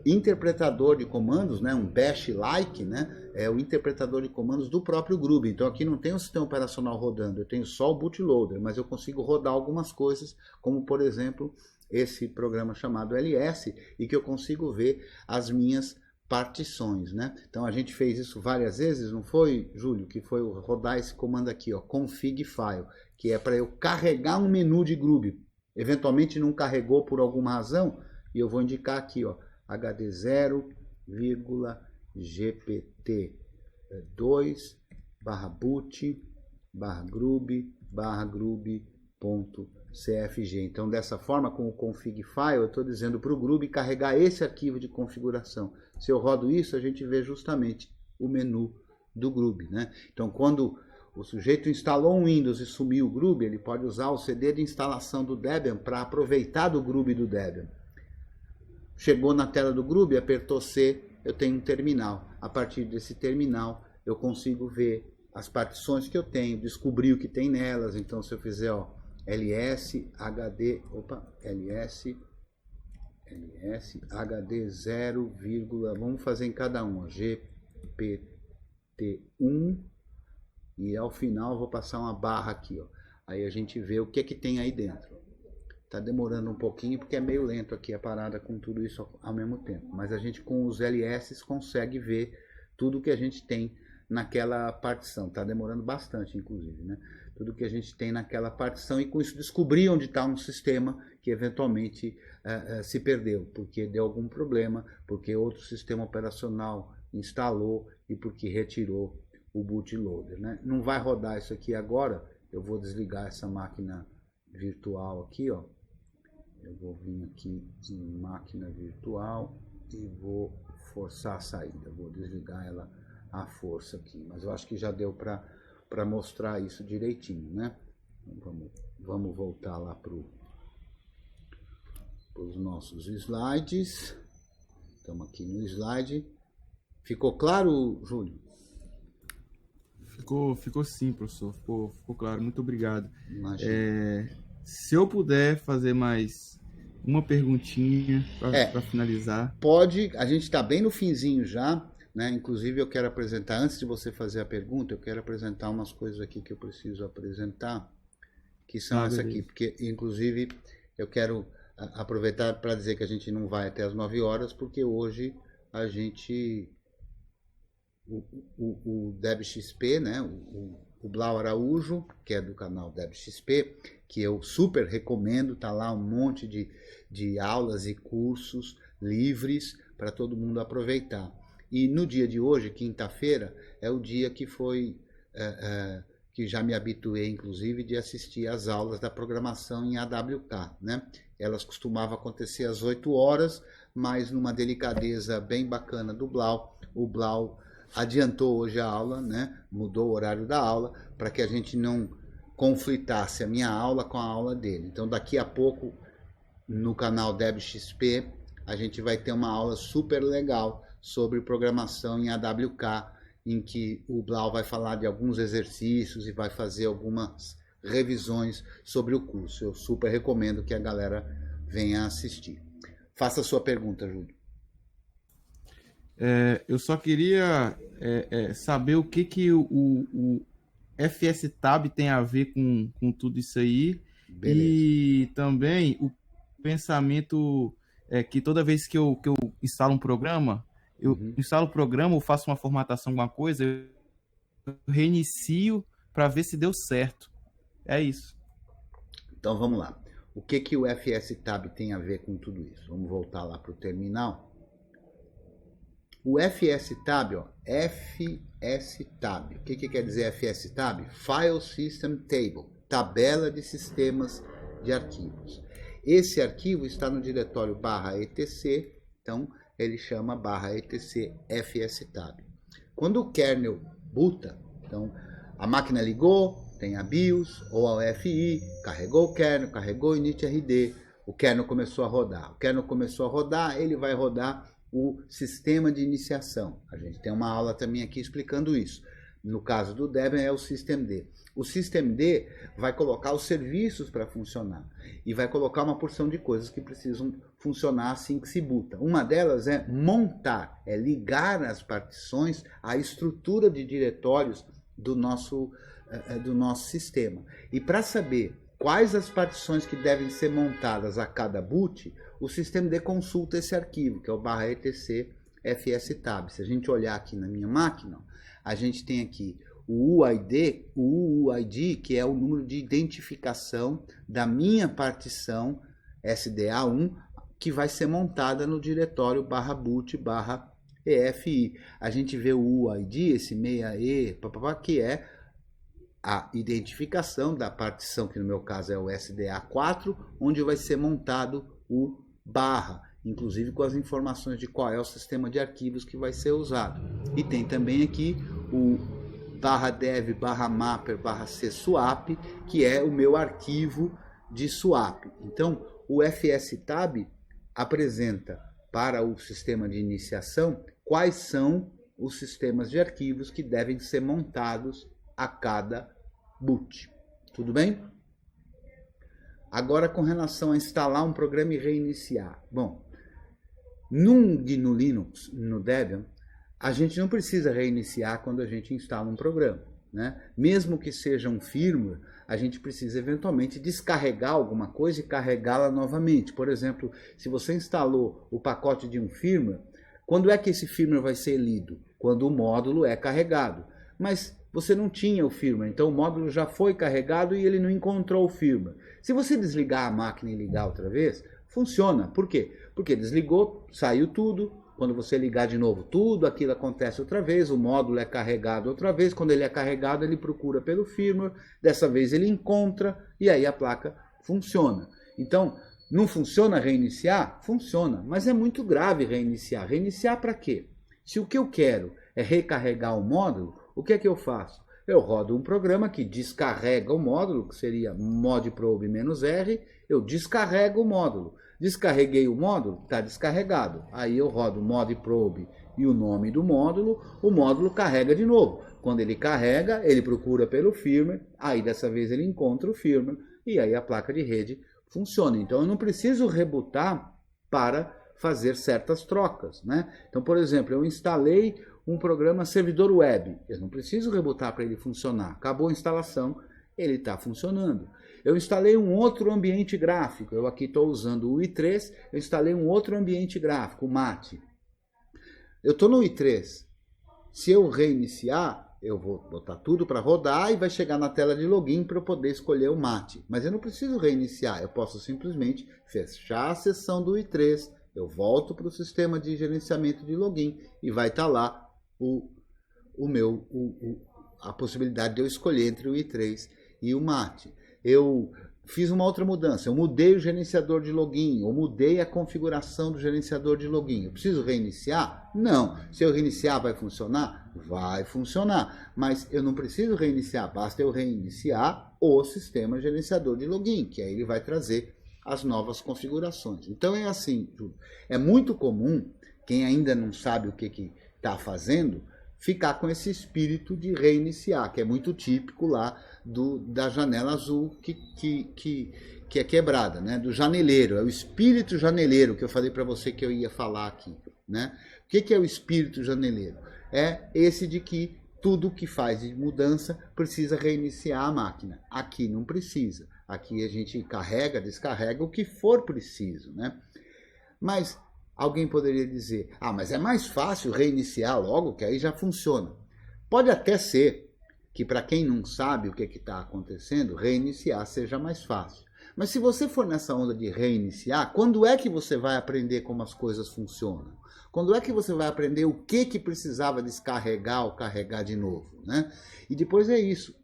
interpretador de comandos, né? Um bash-like, né? É o interpretador de comandos do próprio Groovy. Então aqui não tem um sistema operacional rodando, eu tenho só o bootloader, mas eu consigo rodar algumas coisas, como por exemplo esse programa chamado LS, e que eu consigo ver as minhas partições, né? Então a gente fez isso várias vezes, não foi, Júlio? Que foi rodar esse comando aqui, ó, config file, que é para eu carregar um menu de Groovy. Eventualmente não carregou por alguma razão, e eu vou indicar aqui, ó, HD0,GPT2 barra boot, barra grub.cfg. Então, dessa forma, com o config file, eu estou dizendo para o grub carregar esse arquivo de configuração. Se eu rodo isso, a gente vê justamente o menu do grub, né? Então, quando o sujeito instalou um Windows e sumiu o grub, ele pode usar o CD de instalação do Debian para aproveitar do grub do Debian. Chegou na tela do grub, apertou C, eu tenho um terminal. A partir desse terminal, eu consigo ver as partições que eu tenho, descobrir o que tem nelas. Então, se eu fizer ls HD 0, vamos fazer em cada um, GPT1, e ao final eu vou passar uma barra aqui, aí a gente vê o que tem aí dentro. Tá demorando um pouquinho porque é meio lento aqui a parada com tudo isso ao mesmo tempo, mas a gente com os LS consegue ver tudo que a gente tem naquela partição. Tá demorando bastante, inclusive, né? Tudo que a gente tem naquela partição, e com isso descobrir onde está um sistema que eventualmente se perdeu, porque deu algum problema, porque outro sistema operacional instalou e porque retirou o bootloader, né? Não vai rodar isso aqui agora. Eu vou desligar essa máquina virtual aqui, Eu vou vir aqui em máquina virtual e vou forçar a saída. Vou desligar ela à força aqui, mas eu acho que já deu para mostrar isso direitinho, né? Então, vamos voltar lá para os nossos slides. Estamos aqui no slide. Ficou claro, Júlio? Ficou sim, professor. Ficou claro. Muito obrigado. Se eu puder fazer mais uma perguntinha para finalizar. Pode, a gente está bem no finzinho já, né? Inclusive eu quero apresentar, antes de você fazer a pergunta, eu quero apresentar umas coisas aqui que eu preciso apresentar, que são essa aqui, porque inclusive eu quero aproveitar para dizer que a gente não vai até as 9 horas, porque hoje a gente... O DebXP, né? O Blau Araújo, que é do canal DebXP, que eu super recomendo, tá lá um monte de aulas e cursos livres para todo mundo aproveitar. E no dia de hoje, quinta-feira, é o dia que foi, que já me habituei, inclusive, de assistir às aulas da programação em AWK, né? Elas costumavam acontecer às 8 horas, mas numa delicadeza bem bacana do Blau, o Blau adiantou hoje a aula, né? Mudou o horário da aula para que a gente não conflitasse a minha aula com a aula dele. Então, daqui a pouco, no canal DebXP, a gente vai ter uma aula super legal sobre programação em AWK, em que o Blau vai falar de alguns exercícios e vai fazer algumas revisões sobre o curso. Eu super recomendo que a galera venha assistir. Faça a sua pergunta, Júlio. Eu só queria saber o que o FSTab tem a ver com tudo isso aí. Beleza. E também o pensamento que toda vez que eu instalo um programa, eu instalo o programa, ou faço uma formatação, alguma coisa, eu reinicio para ver se deu certo. É isso. Então vamos lá. O que o FSTab tem a ver com tudo isso? Vamos voltar lá para o terminal. O FSTab, FSTab. O que quer dizer FSTab? File System Table, tabela de sistemas de arquivos. Esse arquivo está no diretório /etc, então ele chama /etc FSTab. Quando o kernel boota, então a máquina ligou, tem a BIOS ou a UEFI, carregou o kernel, carregou o initrd, o kernel começou a rodar. O kernel começou a rodar, ele vai rodar o sistema de iniciação. A gente tem uma aula também aqui explicando isso. No caso do Debian é o systemd. O systemd vai colocar os serviços para funcionar e vai colocar uma porção de coisas que precisam funcionar assim que se boota. Uma delas é montar, é ligar as partições à estrutura de diretórios do nosso sistema. E para saber quais as partições que devem ser montadas a cada boot, o systemd consulta esse arquivo, que é o /etc FSTab. Se a gente olhar aqui na minha máquina, a gente tem aqui o UUID, que é o número de identificação da minha partição SDA1, que vai ser montada no diretório /boot EFI. A gente vê o UID, esse 6E, papapá, que é a identificação da partição, que no meu caso é o SDA4, onde vai ser montado o barra, inclusive com as informações de qual é o sistema de arquivos que vai ser usado. E tem também aqui o barra dev, barra mapper, barra c swap, que é o meu arquivo de swap. Então, o FSTab apresenta para o sistema de iniciação quais são os sistemas de arquivos que devem ser montados a cada boot. Tudo bem? Agora, com relação a instalar um programa e reiniciar. Bom, no Linux, no Debian, a gente não precisa reiniciar quando a gente instala um programa, né? Mesmo que seja um firmware, a gente precisa eventualmente descarregar alguma coisa e carregá-la novamente. Por exemplo, se você instalou o pacote de um firmware, quando é que esse firmware vai ser lido? Quando o módulo é carregado. Mas você não tinha o firmware, então o módulo já foi carregado e ele não encontrou o firmware. Se você desligar a máquina e ligar outra vez, funciona. Por quê? Porque desligou, saiu tudo. Quando você ligar de novo, tudo aquilo acontece outra vez, o módulo é carregado outra vez. Quando ele é carregado, ele procura pelo firmware, dessa vez ele encontra e aí a placa funciona. Então, não funciona reiniciar? Funciona, mas é muito grave reiniciar. Reiniciar para quê? Se o que eu quero é recarregar o módulo, o que é que eu faço? Eu rodo um programa que descarrega o módulo, que seria modprobe-r, eu descarrego o módulo. Descarreguei o módulo, está descarregado. Aí eu rodo modprobe e o nome do módulo, o módulo carrega de novo. Quando ele carrega, ele procura pelo firmware, aí dessa vez ele encontra o firmware e aí a placa de rede funciona. Então eu não preciso rebootar para fazer certas trocas, né? Então, por exemplo, eu instalei um programa servidor web. Eu não preciso rebootar para ele funcionar. Acabou a instalação, ele está funcionando. Eu instalei um outro ambiente gráfico. Eu aqui estou usando o i3. Eu instalei um outro ambiente gráfico, o Mate. Eu estou no i3. Se eu reiniciar, eu vou botar tudo para rodar e vai chegar na tela de login para eu poder escolher o Mate. Mas eu não preciso reiniciar. Eu posso simplesmente fechar a sessão do i3. Eu volto para o sistema de gerenciamento de login e vai estar lá a possibilidade de eu escolher entre o i3 e o Mate. Eu fiz uma outra mudança, eu mudei o gerenciador de login, eu mudei a configuração do gerenciador de login. Eu preciso reiniciar? Não. Se eu reiniciar, vai funcionar? Vai funcionar. Mas eu não preciso reiniciar, basta eu reiniciar o sistema gerenciador de login, que aí ele vai trazer as novas configurações. Então é assim, é muito comum, quem ainda não sabe o que está fazendo, ficar com esse espírito de reiniciar, que é muito típico lá da janela azul que é quebrada, né? Do janeleiro, é o espírito janeleiro que eu falei para você que eu ia falar aqui, né? O que é o espírito janeleiro? É esse de que tudo que faz de mudança precisa reiniciar a máquina. Aqui não precisa. Aqui a gente carrega, descarrega o que for preciso, né? Mas alguém poderia dizer, mas é mais fácil reiniciar logo, que aí já funciona. Pode até ser que para quem não sabe o que está acontecendo, reiniciar seja mais fácil. Mas se você for nessa onda de reiniciar, quando é que você vai aprender como as coisas funcionam? Quando é que você vai aprender o que precisava descarregar ou carregar de novo, né? E depois é isso.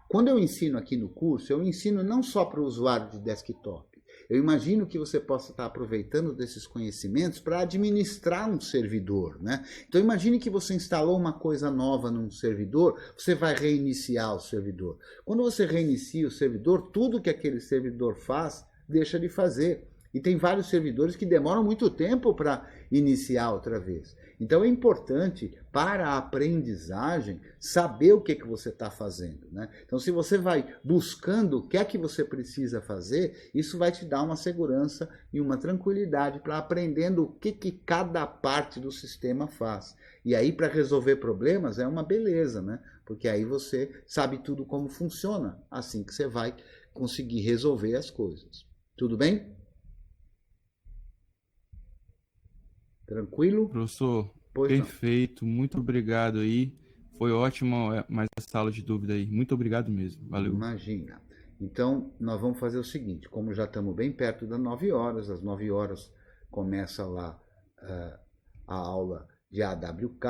Quando eu ensino aqui no curso, eu ensino não só para o usuário de desktop. Eu imagino que você possa estar aproveitando desses conhecimentos para administrar um servidor, né? Então imagine que você instalou uma coisa nova num servidor, você vai reiniciar o servidor. Quando você reinicia o servidor, tudo que aquele servidor faz, deixa de fazer. E tem vários servidores que demoram muito tempo para iniciar outra vez. Então é importante, para a aprendizagem, saber o que você está fazendo, né? Então se você vai buscando o que é que você precisa fazer, isso vai te dar uma segurança e uma tranquilidade para aprendendo o que cada parte do sistema faz. E aí para resolver problemas é uma beleza, né? Porque aí você sabe tudo como funciona, assim que você vai conseguir resolver as coisas. Tudo bem? Tranquilo? Professor, Pois perfeito, muito obrigado aí. Foi ótimo mais essa aula de dúvida aí. Muito obrigado mesmo. Valeu. Imagina. Então, nós vamos fazer o seguinte, como já estamos bem perto das 9 horas, às 9 horas começa lá a aula de AWK,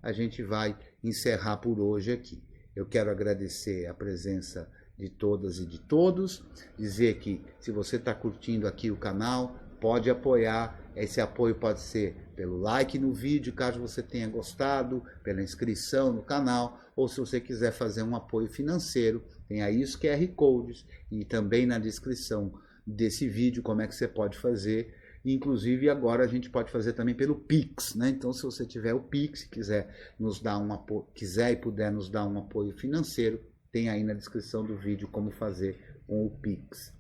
a gente vai encerrar por hoje aqui. Eu quero agradecer a presença de todas e de todos, dizer que se você está curtindo aqui o canal, pode apoiar. Esse apoio pode ser pelo like no vídeo, caso você tenha gostado, pela inscrição no canal, ou se você quiser fazer um apoio financeiro, tem aí os QR Codes e também na descrição desse vídeo como é que você pode fazer. Inclusive agora a gente pode fazer também pelo Pix, né? Então se você tiver o Pix, quiser nos dar um apoio, quiser e puder nos dar um apoio financeiro, tem aí na descrição do vídeo como fazer com o Pix.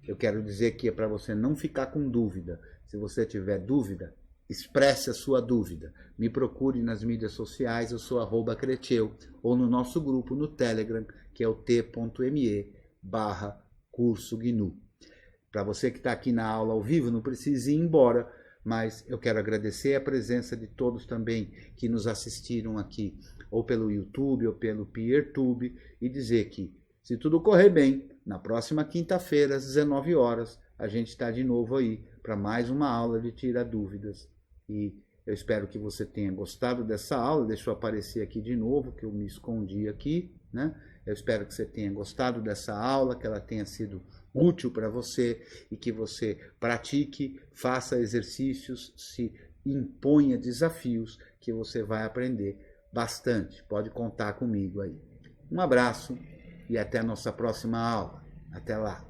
Eu quero dizer que é para você não ficar com dúvida. Se você tiver dúvida, expresse a sua dúvida. Me procure nas mídias sociais, eu sou @Creteu, ou no nosso grupo no Telegram, que é o t.me/curso GNU. Para você que está aqui na aula ao vivo, não precisa ir embora, mas eu quero agradecer a presença de todos também que nos assistiram aqui, ou pelo YouTube, ou pelo PeerTube, e dizer que, se tudo correr bem, na próxima quinta-feira, às 19 horas, a gente está de novo aí para mais uma aula de Tira Dúvidas. E eu espero que você tenha gostado dessa aula. Deixa eu aparecer aqui de novo, que eu me escondi aqui, né? Eu espero que você tenha gostado dessa aula, que ela tenha sido útil para você e que você pratique, faça exercícios, se imponha desafios, que você vai aprender bastante. Pode contar comigo aí. Um abraço e até a nossa próxima aula. Até lá.